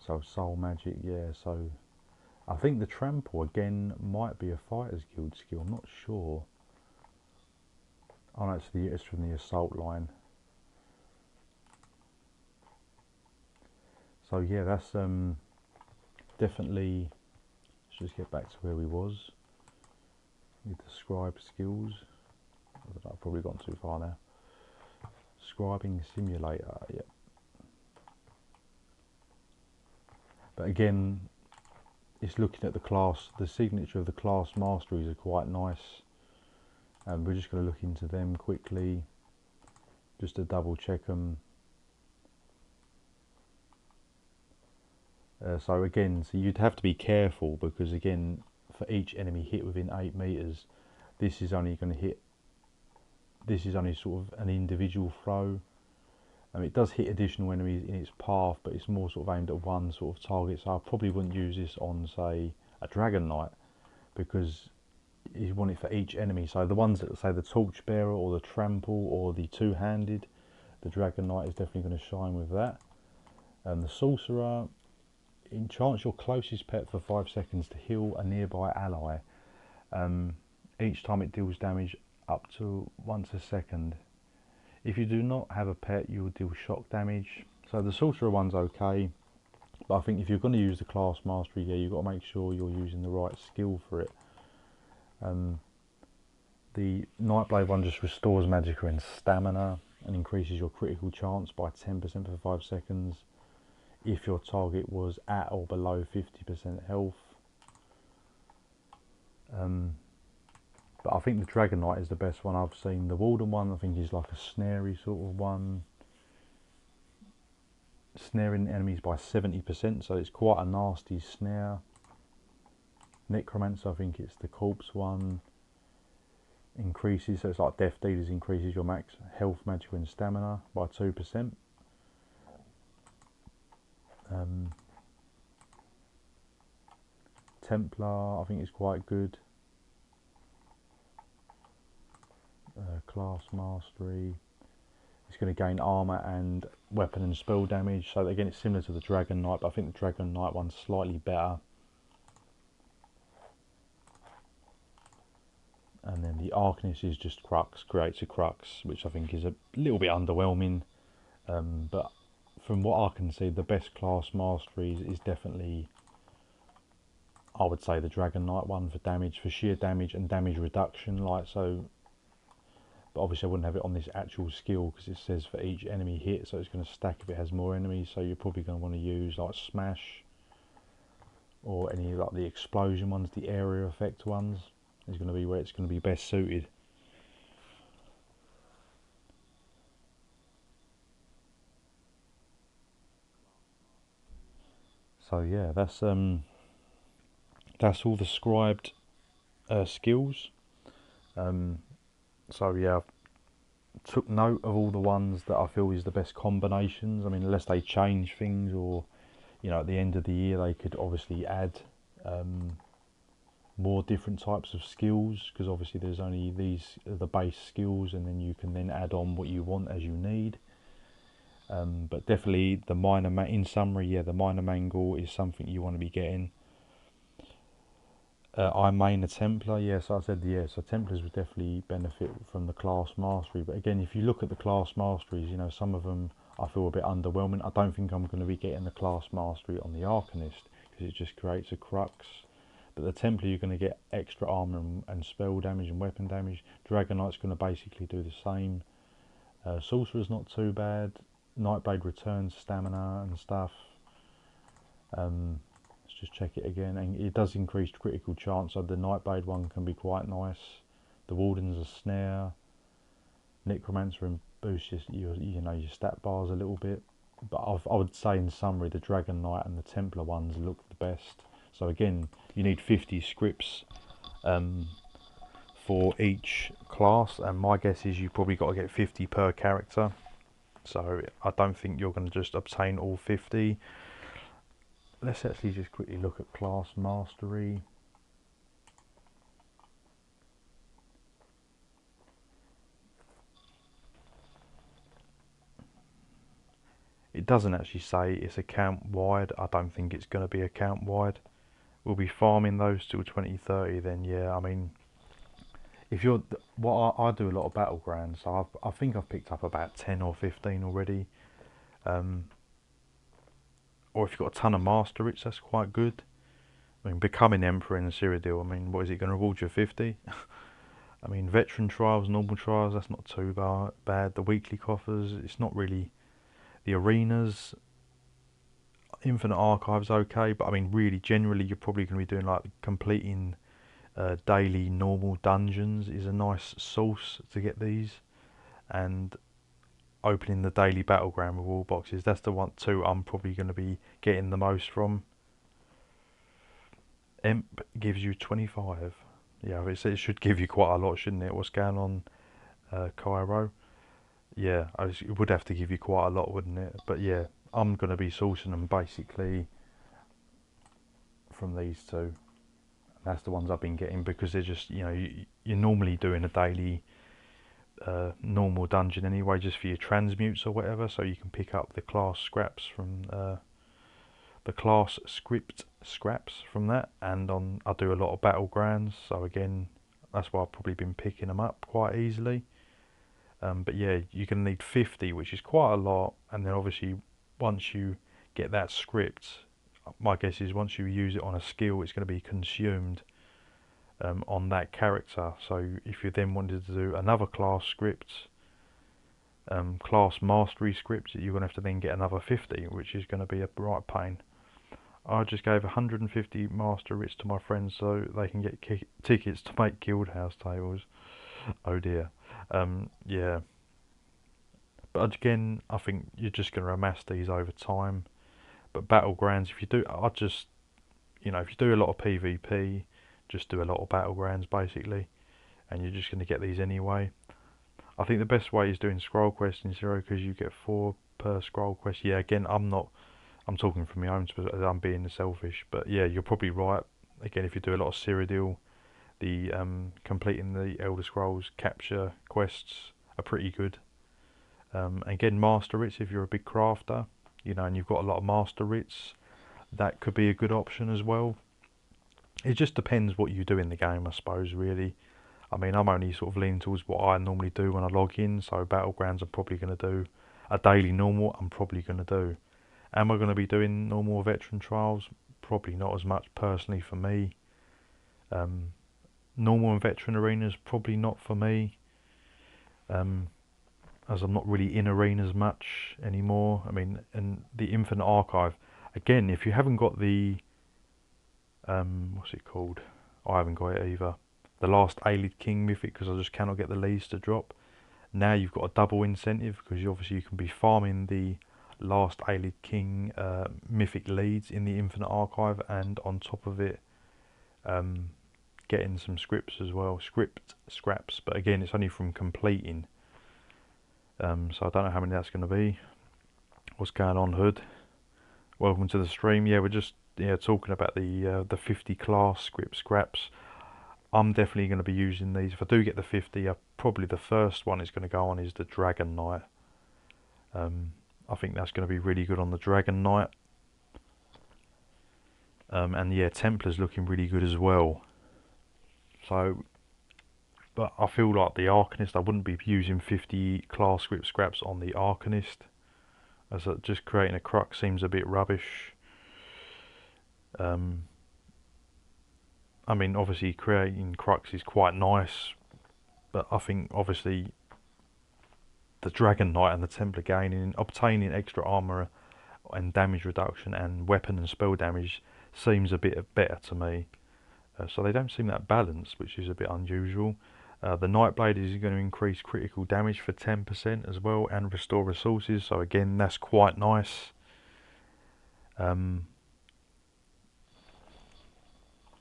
So Soul Magic, yeah, so I think the Trample again might be a Fighters Guild skill, I'm not sure. Oh no, it's from the Assault line. So yeah, that's definitely. Let's just get back to where we was with the scribe skills. I've probably gone too far now. Scribing simulator, yeah. But again, it's looking at the class. The signature of the class masteries are quite nice, and we're just going to look into them quickly, just to double check them. So again, so you'd have to be careful, because again, for each enemy hit within 8 meters, this is only going to hit. This is only sort of an individual throw. It does hit additional enemies in its path, but it's more sort of aimed at one sort of target. So I probably wouldn't use this on, say, a Dragon Knight, because you want it for each enemy. So the ones that, say, the Torchbearer or the Trample or the Two-Handed, the Dragon Knight is definitely going to shine with that. The Sorcerer, enchants your closest pet for 5 seconds to heal a nearby ally. Each time it deals damage up to once a second. If you do not have a pet, you will deal shock damage. So the Sorcerer one's okay, but I think if you're going to use the class mastery, yeah, you've got to make sure you're using the right skill for it. The Nightblade one just restores magicka and stamina and increases your critical chance by 10% for 5 seconds if your target was at or below 50% health. But I think the Dragon Knight is the best one I've seen. The Walden one I think is like a snary sort of one, snaring enemies by 70%, so it's quite a nasty snare. Necromancer, I think it's the corpse one, increases, so it's like Death Dealers, increases your max health, magicka and stamina by 2%. Templar, I think is quite good. Class mastery, it's going to gain armor and weapon and spell damage. So again, it's similar to the Dragon Knight, but I think the Dragon Knight one's slightly better. And then the Arcanist is just Crux, creates a Crux, which I think is a little bit underwhelming. But from what I can see, the best class mastery is definitely, I would say, the Dragon Knight one for damage, for sheer damage and damage reduction. Like so, but obviously I wouldn't have it on this actual skill, because it says for each enemy hit, so it's going to stack if it has more enemies. So you're probably going to want to use like Smash or any like the explosion ones, the area effect ones. Is going to be where it's going to be best suited. So yeah, that's all the scribed skills. So yeah, I've took note of all the ones that I feel is the best combinations. I mean, unless they change things, or you know, at the end of the year they could obviously add more different types of skills, because obviously there's only these the base skills, and then you can then add on what you want as you need. But definitely the minor, in summary, yeah, the minor mangle is something you want to be getting. I main a Templar, yes, I said yes. So Templars would definitely benefit from the class mastery. But again, if you look at the class masteries, you know, some of them I feel a bit underwhelming. I don't think I'm going to be getting the class mastery on the Arcanist, because it just creates a Crux. But the Templar, you're going to get extra armor and spell damage and weapon damage. Dragon Knight's going to basically do the same. Sorcerer's not too bad. Nightblade returns stamina and stuff. Let's just check it again, and it does increase critical chance, so the Nightblade one can be quite nice. The Warden's a snare. Necromancer and boosts your stat bars a little bit. But I would say in summary, the Dragon Knight and the Templar ones look the best. So again, you need 50 scripts for each class, and my guess is you probably got to get 50 per character. So I don't think you're going to just obtain all 50. Let's actually just quickly look at class mastery. It doesn't actually say it's account wide. I don't think it's going to be account wide. We'll be farming those till 2030. Then yeah, I mean, if you're I do a lot of battlegrounds, so I think I've picked up about 10 or 15 already. or if you've got a ton of master hits, that's quite good. I mean, becoming Emperor in the Cyrodiil, I mean, what is it going to reward you, 50? I mean, veteran trials, normal trials, that's not too bad. The weekly coffers, it's not really. The arenas, Infinite Archive's okay, but I mean, really, generally, you're probably going to be doing like completing daily normal dungeons is a nice source to get these, and opening the daily battleground reward boxes. That's the two I'm probably going to be getting the most from. Emp gives you 25. Yeah, it should give you quite a lot, shouldn't it? What's going on, Cairo? Yeah, it would have to give you quite a lot, wouldn't it? But yeah, I'm going to be sourcing them basically from these two. That's the ones I've been getting because they're just, you know, you're normally doing a daily normal dungeon anyway, just for your transmutes or whatever, so you can pick up the class scraps from the class script scraps from that. And I do a lot of battlegrounds, so again, that's why I've probably been picking them up quite easily. But yeah, you're going to need 50, which is quite a lot, and then obviously once you get that script, my guess is once you use it on a skill, it's going to be consumed on that character. So if you then wanted to do another class script, class mastery script, you're going to have to then get another 50, which is going to be a right pain. I just gave 150 master writs to my friends so they can get tickets to make guild house tables. Oh dear. Yeah. But again, I think you're just going to amass these over time. But battlegrounds, if you do, you know, if you do a lot of PvP, just do a lot of battlegrounds basically, and you're just going to get these anyway. I think the best way is doing scroll quests in Zero because you get 4 per scroll quest. Yeah, again, I'm talking from my own perspective, I'm being selfish, but yeah, you're probably right. Again, if you do a lot of Cyrodiil, the completing the Elder Scrolls capture quests are pretty good. Again, master writs, if you're a big crafter, you know, and you've got a lot of master writs, that could be a good option as well. It just depends what you do in the game, I suppose, really. I mean, I'm only sort of leaning towards what I normally do when I log in, so battlegrounds I'm probably going to do. A daily normal I'm probably going to do. Am I going to be doing normal veteran trials? Probably not as much personally for me. Normal and veteran arenas probably not for me, as I'm not really in arenas much anymore. I mean, and the Infinite Archive, again, if you haven't got the what's it called? I haven't got it either. The last Aelid King mythic, because I just cannot get the leads to drop. Now you've got a double incentive because obviously you can be farming the last Aelid King mythic leads in the Infinite Archive, and on top of it getting some scripts as well, script scraps, but again it's only from completing, so I don't know how many that's going to be. What's going on, Hood? Welcome to the stream. Yeah, we're just talking about the 50 class script scraps. I'm definitely going to be using these. If I do get the 50, probably the first one is going to go on is the Dragon Knight. I think that's going to be really good on the Dragon Knight. And yeah, Templar's looking really good as well. So, but I feel like the Arcanist, I wouldn't be using 50 class script scraps on the Arcanist, as just creating a crux seems a bit rubbish. I mean, obviously creating crux is quite nice, but I think obviously the Dragon Knight and the Templar obtaining extra armor and damage reduction and weapon and spell damage seems a bit better to me. So they don't seem that balanced, which is a bit unusual. The Nightblade is going to increase critical damage for 10% as well, and restore resources, so again that's quite nice.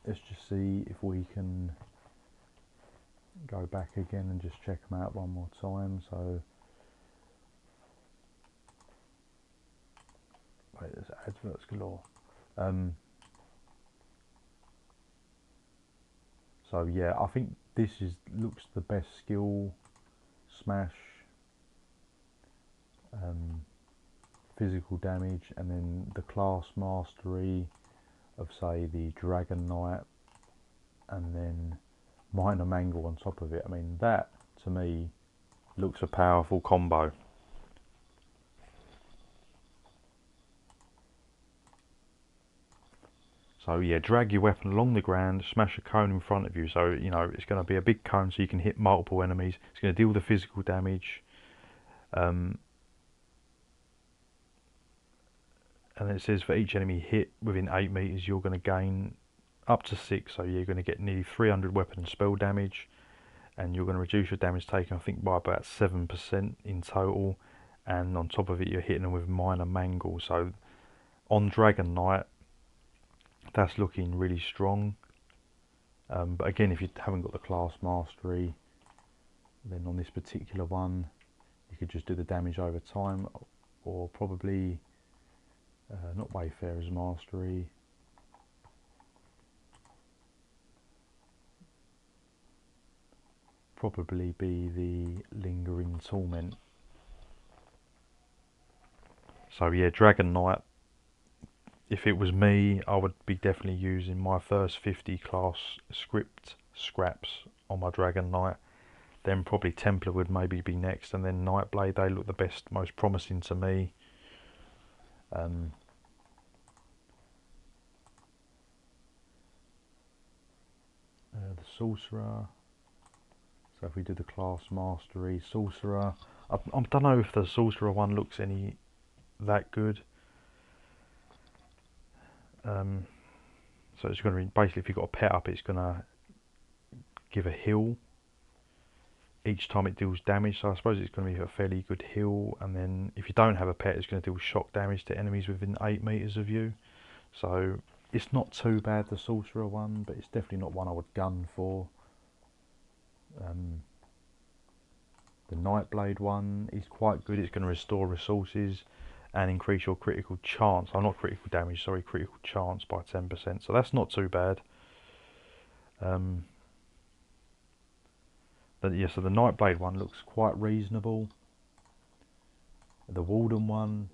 Let's just see if we can go back again and just check them out one more time. So wait, there's adverts galore. So yeah, I think this looks the best skill smash, physical damage, and then the class mastery of say the Dragon Knight, and then minor mangle on top of it. I mean, that to me looks a powerful combo. So yeah, drag your weapon along the ground, smash a cone in front of you. So you know it's going to be a big cone, so you can hit multiple enemies. It's going to deal the physical damage. And it says for each enemy hit within 8 meters, you're going to gain up to 6. So you're going to get nearly 300 weapon and spell damage, and you're going to reduce your damage taken, I think, by about 7% in total. And on top of it, you're hitting them with minor mangle. So on Dragon Knight, that's looking really strong. But again, if you haven't got the class mastery, then on this particular one, you could just do the damage over time, or probably not Wayfarer's mastery. Probably be the Lingering Torment. So yeah, Dragon Knight. If it was me, I would be definitely using my first 50 class script scraps on my Dragon Knight. Then probably Templar would maybe be next, and then Nightblade. They look the best, most promising to me. The Sorcerer. So if we do the class mastery, Sorcerer. I don't know if the Sorcerer one looks any that good. So it's going to be basically, if you've got a pet up, it's going to give a heal each time it deals damage. So I suppose it's going to be a fairly good heal. And then if you don't have a pet, it's going to deal shock damage to enemies within 8 meters of you. So it's not too bad, the Sorcerer one, but it's definitely not one I would gun for. The Nightblade one is quite good. It's going to restore resources and increase your critical chance. Oh, not critical damage, sorry, critical chance by 10%. So that's not too bad. But yeah, so the Nightblade one looks quite reasonable. The Warden one,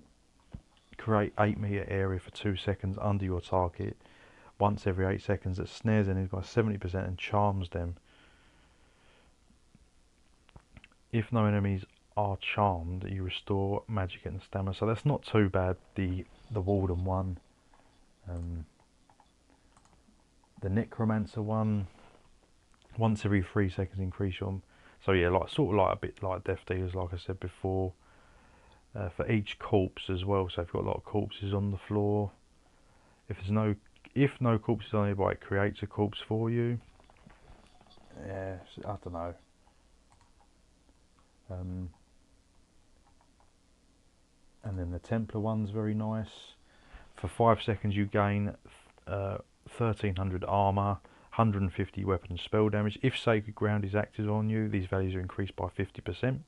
create 8 meter area for 2 seconds under your target. Once every 8 seconds, that snares enemies by 70% and charms them. If no enemies are charmed, you restore magic and stamina. So that's not too bad, the Warden one. The Necromancer one, once every 3 seconds increase your... So yeah, like sort of like a bit like Death Dealers, like I said before. For each corpse as well, so if you've got a lot of corpses on the floor, if no corpses on nearby, it creates a corpse for you. Yeah, I don't know. And then the Templar one's very nice. For 5 seconds you gain 1300 armor, 150 weapon and spell damage. If Sacred Ground is active on you, these values are increased by 50%.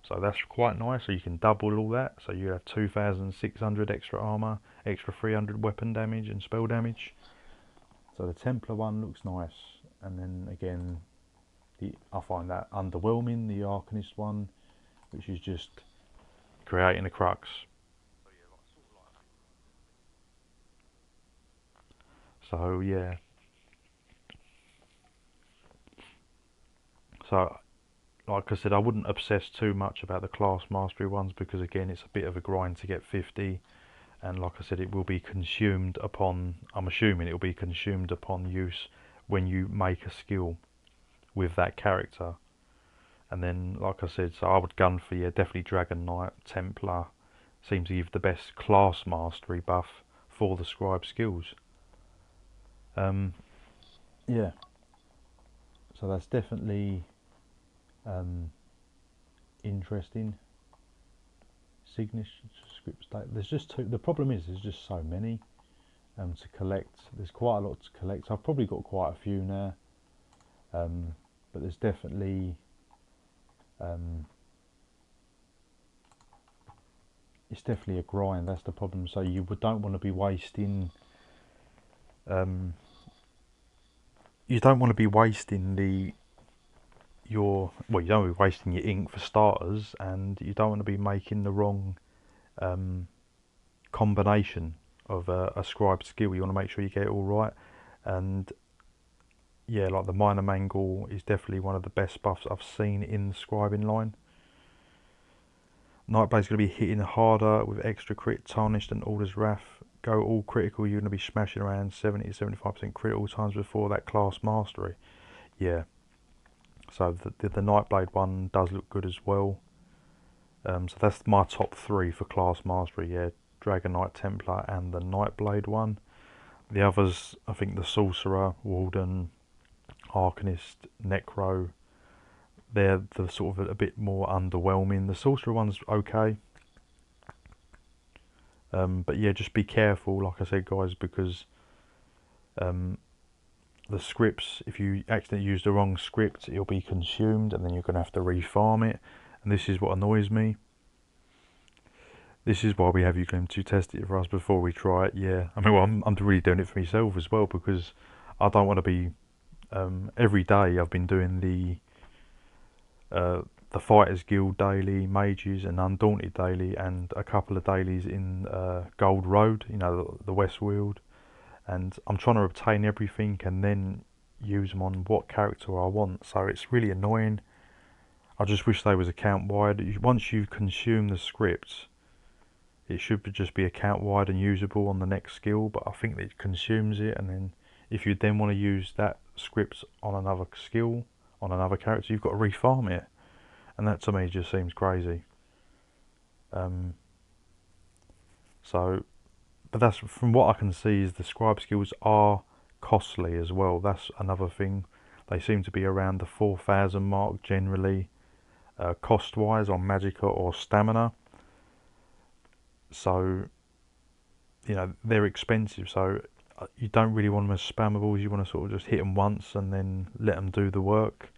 So that's quite nice. So you can double all that. So you have 2600 extra armor, extra 300 weapon damage and spell damage. So the Templar one looks nice. And then again, I find that underwhelming, the Arcanist one, which is just creating a crux. So yeah. So like I said, I wouldn't obsess too much about the class mastery ones, because again, it's a bit of a grind to get 50. And like I said, it will be consumed upon, I'm assuming it will be consumed upon use when you make a skill with that character. And then, like I said, so I would gun for, yeah, definitely Dragon Knight. Templar seems to give the best class mastery buff for the scribe skills. Yeah, so that's definitely interesting. Signature script state. There's just two. The problem is there's just so many to collect. There's quite a lot to collect. I've probably got quite a few now, but there's definitely it's definitely a grind. That's the problem. So you don't want to be wasting you don't want to be wasting you don't want to be wasting your ink for starters, and you don't want to be making the wrong combination of a scribe skill. You want to make sure you get it all right. And yeah, like the minor mangle is definitely one of the best buffs I've seen in the scribing line. Nightblade's going to be hitting harder with extra crit, tarnished and Order's Wrath go all critical, you're going to be smashing around 70 to 75% crit all times before that class mastery. Yeah. So the Nightblade one does look good as well. So that's my top 3 for class mastery. Yeah, Dragon Knight Templar and the Nightblade one. The others, I think the Sorcerer, Warden, Arcanist, Necro, they're the sort of a bit more underwhelming. The Sorcerer one's okay. But yeah, just be careful, like I said, guys, because the scripts, if you accidentally use the wrong script, it'll be consumed and then you're going to have to refarm it. And this is what annoys me. This is why we have you going to test it for us before we try it. Yeah, I mean, well, I'm really doing it for myself as well, because I don't want to be every day. I've been doing the Fighters Guild daily, Mages and Undaunted daily, and a couple of dailies in Gold Road, you know, the Westfield. And I'm trying to obtain everything and then use them on what character I want. So it's really annoying. I just wish they was account wide. Once you consume the scripts, it should just be account wide and usable on the next skill, but I think that it consumes it, and then if you then want to use that script on another skill, on another character, you've got to refarm it, and that to me just seems crazy. But that's, from what I can see, is the scribe skills are costly as well. That's another thing. They seem to be around the 4,000 mark generally, cost wise, on magicka or stamina. So, you know, they're expensive, so you don't really want them as spammables. You want to sort of just hit them once and then let them do the work,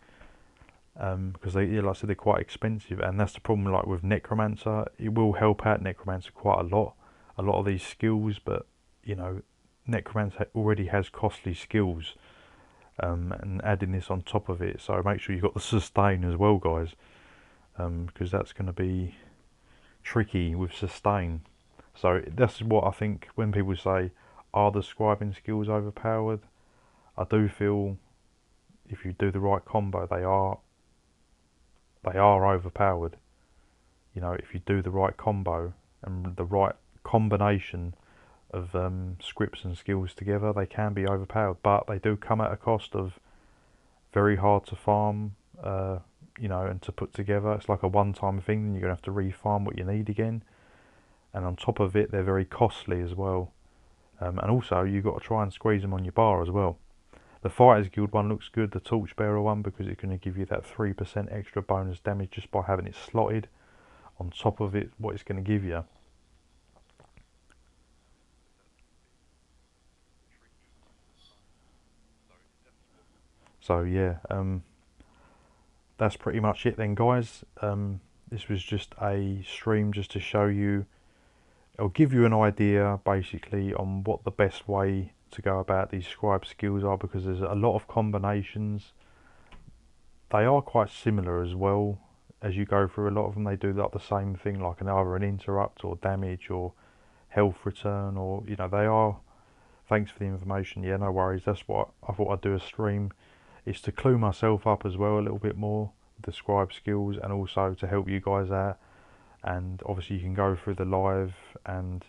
because they, like I said, they're quite expensive. And that's the problem, like with Necromancer. It will help out Necromancer quite a lot of these skills, but you know, Necromancer already has costly skills, and adding this on top of it, so make sure you've got the sustain as well, guys, because that's going to be tricky with sustain. So that's what I think when people say, are the scribing skills overpowered? I do feel if you do the right combo, they are overpowered. You know, if you do the right combo and the right combination of scripts and skills together, they can be overpowered, but they do come at a cost of very hard to farm, you know, and to put together. It's like a one-time thing, then you're going to have to re-farm what you need again. And on top of it, they're very costly as well. And also, you've got to try and squeeze them on your bar as well. The Fighters Guild one looks good, the Torchbearer one, because it's going to give you that 3% extra bonus damage just by having it slotted on top of it, what it's going to give you. So yeah, that's pretty much it then, guys. This was just a stream just to show you, it'll give you an idea basically on what the best way to go about these scribe skills are, because there's a lot of combinations. They are quite similar as well. As you go through a lot of them, they do like the same thing, like either an interrupt or damage or health return, or you know, they are. Thanks for the information. Yeah, no worries. That's what I thought I'd do a stream, is to clue myself up as well a little bit more with the scribe skills, and also to help you guys out. And obviously you can go through the live, and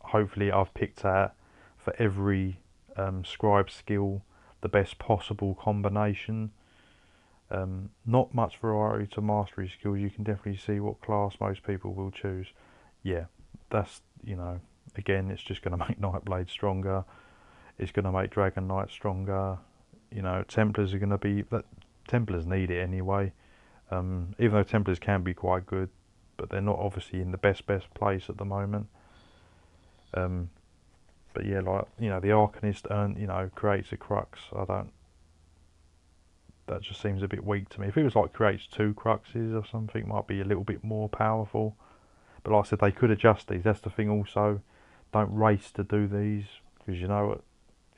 hopefully I've picked out for every scribe skill the best possible combination. Not much variety to mastery skills. You can definitely see what class most people will choose. Yeah, that's, you know, again, it's just going to make Nightblade stronger. It's going to make Dragon Knight stronger. You know, Templars are going to be, Templars need it anyway. Even though Templars can be quite good, but they're not obviously in the best place at the moment. But yeah, like, you know, the Arcanist creates a crux. That just seems a bit weak to me. If it was like creates 2 cruxes or something, it might be a little bit more powerful. But like I said, they could adjust these. That's the thing also. Don't race to do these, because you know what,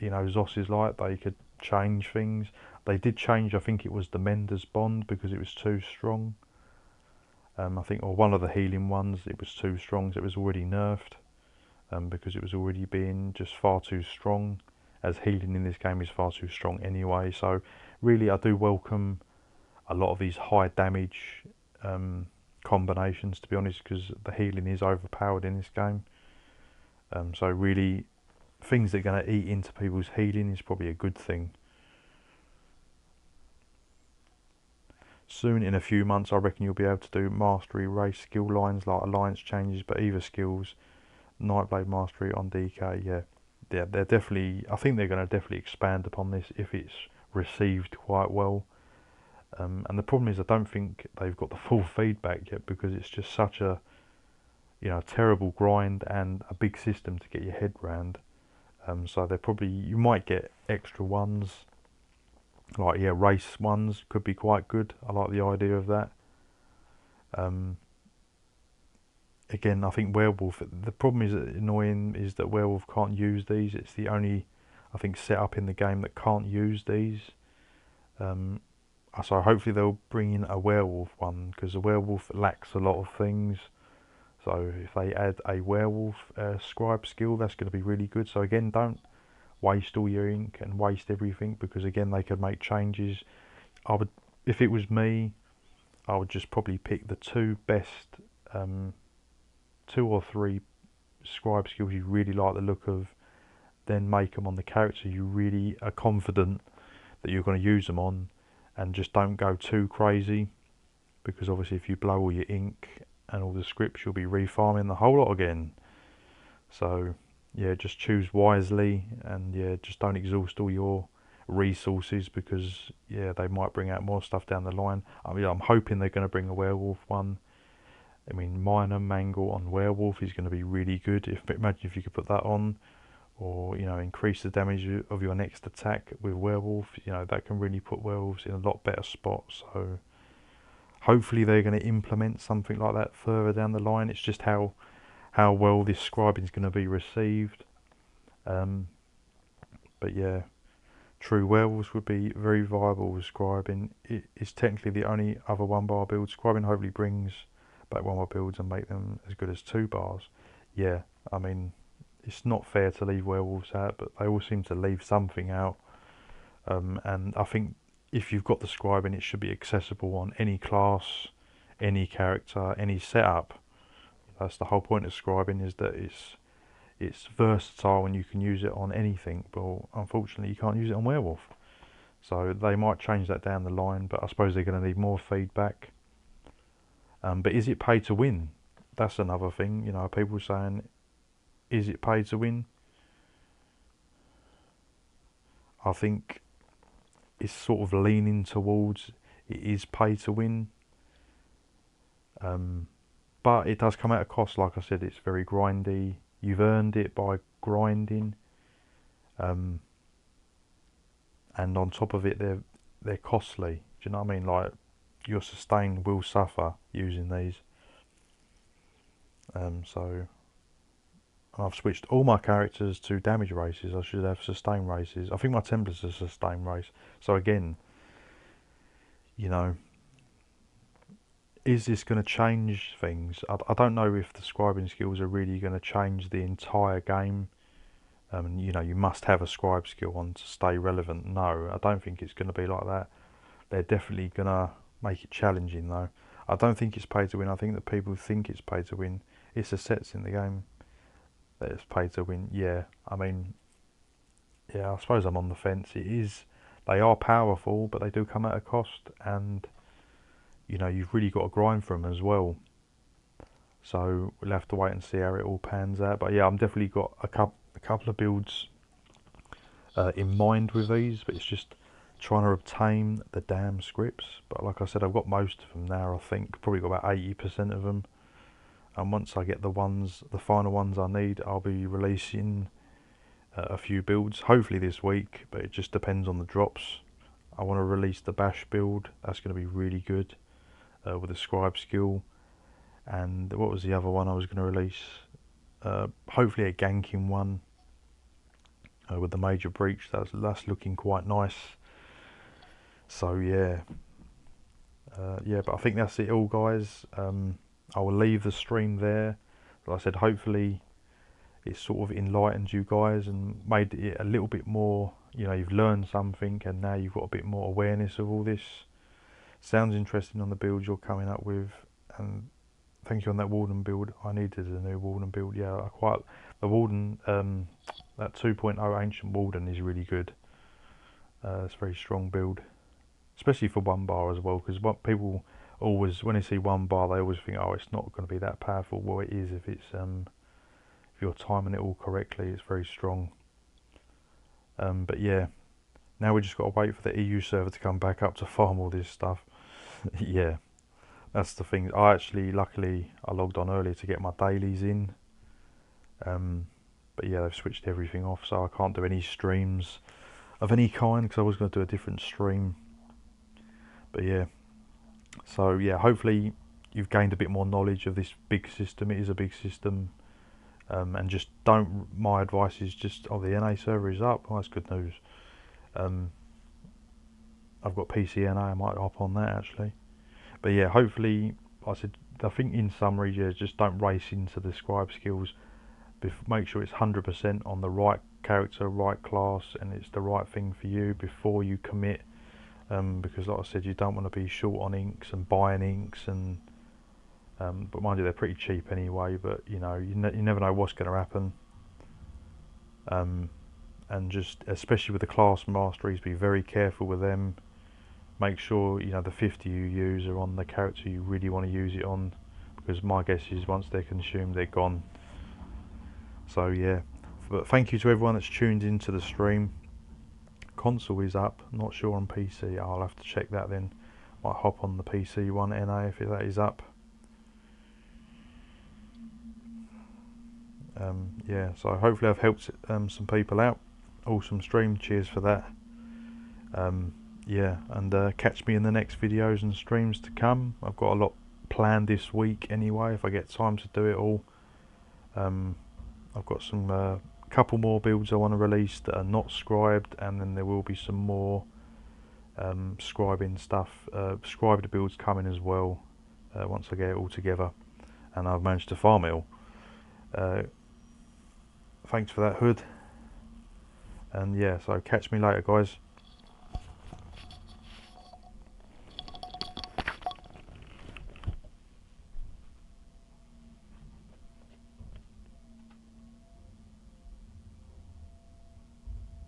you know, Zos is like, they could change things. They did change, I think it was the Mender's bond, because it was too strong. I think, or one of the healing ones, it was too strong, so it was already nerfed, because it was already being just far too strong, as healing in this game is far too strong anyway. So really, I do welcome a lot of these high damage combinations, to be honest, because the healing is overpowered in this game. So really, things that are going to eat into people's healing is probably a good thing. Soon, in a few months, I reckon you'll be able to do mastery race skill lines like alliance changes, but either skills, Nightblade mastery on DK. Yeah, they're definitely. I think they're going to definitely expand upon this if it's received quite well. And the problem is, I don't think they've got the full feedback yet because it's just such a, terrible grind and a big system to get your head round. So they're probably, you might get extra ones, like race ones could be quite good. I like the idea of that. Again, I think werewolf. The problem is annoying is that werewolf can't use these. It's the only, I think, setup in the game that can't use these. So hopefully they'll bring in a werewolf one because a werewolf lacks a lot of things. So if they add a werewolf scribe skill, that's going to be really good. So again, don't waste all your ink and waste everything because again they could make changes. If it was me, I would just probably pick the two best, 2 or 3 scribe skills you really like the look of, then make them on the character you really are confident that you're going to use them on, and just don't go too crazy because obviously if you blow all your ink and all the scripts, you'll be refarming the whole lot again. So yeah, just choose wisely, and yeah, just don't exhaust all your resources because yeah, they might bring out more stuff down the line. I mean, I'm hoping they're going to bring a werewolf one. I mean, minor mangle on werewolf is going to be really good. Imagine if you could put that on, or increase the damage of your next attack with werewolf. That can really put werewolves in a lot better spot. So hopefully they're going to implement something like that further down the line. It's just how well this scribing is going to be received. But yeah, true, werewolves would be very viable with scribing. It is technically the only other 1-bar build. Scribing hopefully brings back 1-bar builds and make them as good as 2 bars. Yeah, I mean, it's not fair to leave werewolves out, but they all seem to leave something out. And I think if you've got the scribing, it should be accessible on any class, any character, any setup. That's the whole point of scribing, is that it's versatile and you can use it on anything. But unfortunately, you can't use it on werewolf. So they might change that down the line, but I suppose they're going to need more feedback. But is it pay to win? That's another thing. People saying, is it pay to win? I think it's sort of leaning towards it is pay to win. But it does come at a cost. Like I said, it's very grindy. You've earned it by grinding. And on top of it, they're costly. Do you know what I mean? Like, your sustain will suffer using these. So I've switched all my characters to damage races. I should have sustain races. I think my template's a sustain race. So again, is this going to change things? I don't know if the scribing skills are really going to change the entire game. You must have a scribe skill on to stay relevant. No, I don't think it's going to be like that. They're definitely going to make it challenging though. I don't think it's pay to win. I think that people think it's pay to win. It's the sets in the game that it's pay to win. Yeah, I mean, yeah, I suppose I'm on the fence. It is. They are powerful, but they do come at a cost, and you've really got to grind for them as well. So we'll have to wait and see how it all pans out. But yeah, I'm definitely got a couple of builds in mind with these, but it's just trying to obtain the damn scripts. But like I said, I've got most of them now. I think probably got about 80% of them. And once I get the final ones I need, I'll be releasing a few builds, hopefully this week, but it just depends on the drops. I want to release the bash build. That's going to be really good with the scribe skill. And what was the other one I was going to release? Hopefully a ganking one with the major breach. That's looking quite nice. So yeah, but I think that's it all, guys. I will leave the stream there. Like I said, hopefully it sort of enlightened you guys and made it a little bit more, you've learned something and now you've got a bit more awareness of all this. Sounds interesting on the build you're coming up with, and thank you on that Warden build. I needed a new Warden build. Yeah, The Warden, that 2.0 Ancient Warden is really good. It's a very strong build, especially for one bar as well, because what people always, when they see one bar, they always think, oh, it's not going to be that powerful. Well, it is if it's if you're timing it all correctly. It's very strong. But yeah, now we just got to wait for the EU server to come back up to farm all this stuff. Yeah, that's the thing. I actually, luckily, I logged on earlier to get my dailies in. But yeah, they've switched everything off, so I can't do any streams of any kind, because I was going to do a different stream. But yeah, so yeah, hopefully you've gained a bit more knowledge of this big system. It is a big system. And just don't, my advice is just, oh, the NA server is up. Oh, that's good news. I've got PCNA, I might hop on that actually. But yeah, hopefully, I think in summary, yeah, just don't race into the scribe skills. Make sure it's 100% on the right character, right class, and it's the right thing for you before you commit. Because like I said, you don't want to be short on inks and buying inks, and but mind you, they're pretty cheap anyway. But you know, you never know what's going to happen. And just especially with the class masteries, be very careful with them. Make sure you know the 50 you use are on the character you really want to use it on, because my guess is once they're consumed, they're gone. So yeah, but thank you to everyone that's tuned into the stream. Console is up, not sure on PC. I'll have to check that then. Might hop on the PC one NA if that is up. Yeah, so hopefully I've helped some people out. Awesome stream, cheers for that. Yeah, and catch me in the next videos and streams to come. I've got a lot planned this week anyway, if I get time to do it all. I've got some couple more builds I want to release that are not scribed, and then there will be some more scribing stuff, scribed builds coming as well, once I get it all together and I've managed to farm it all. Thanks for that, Hood, and yeah, so catch me later, guys.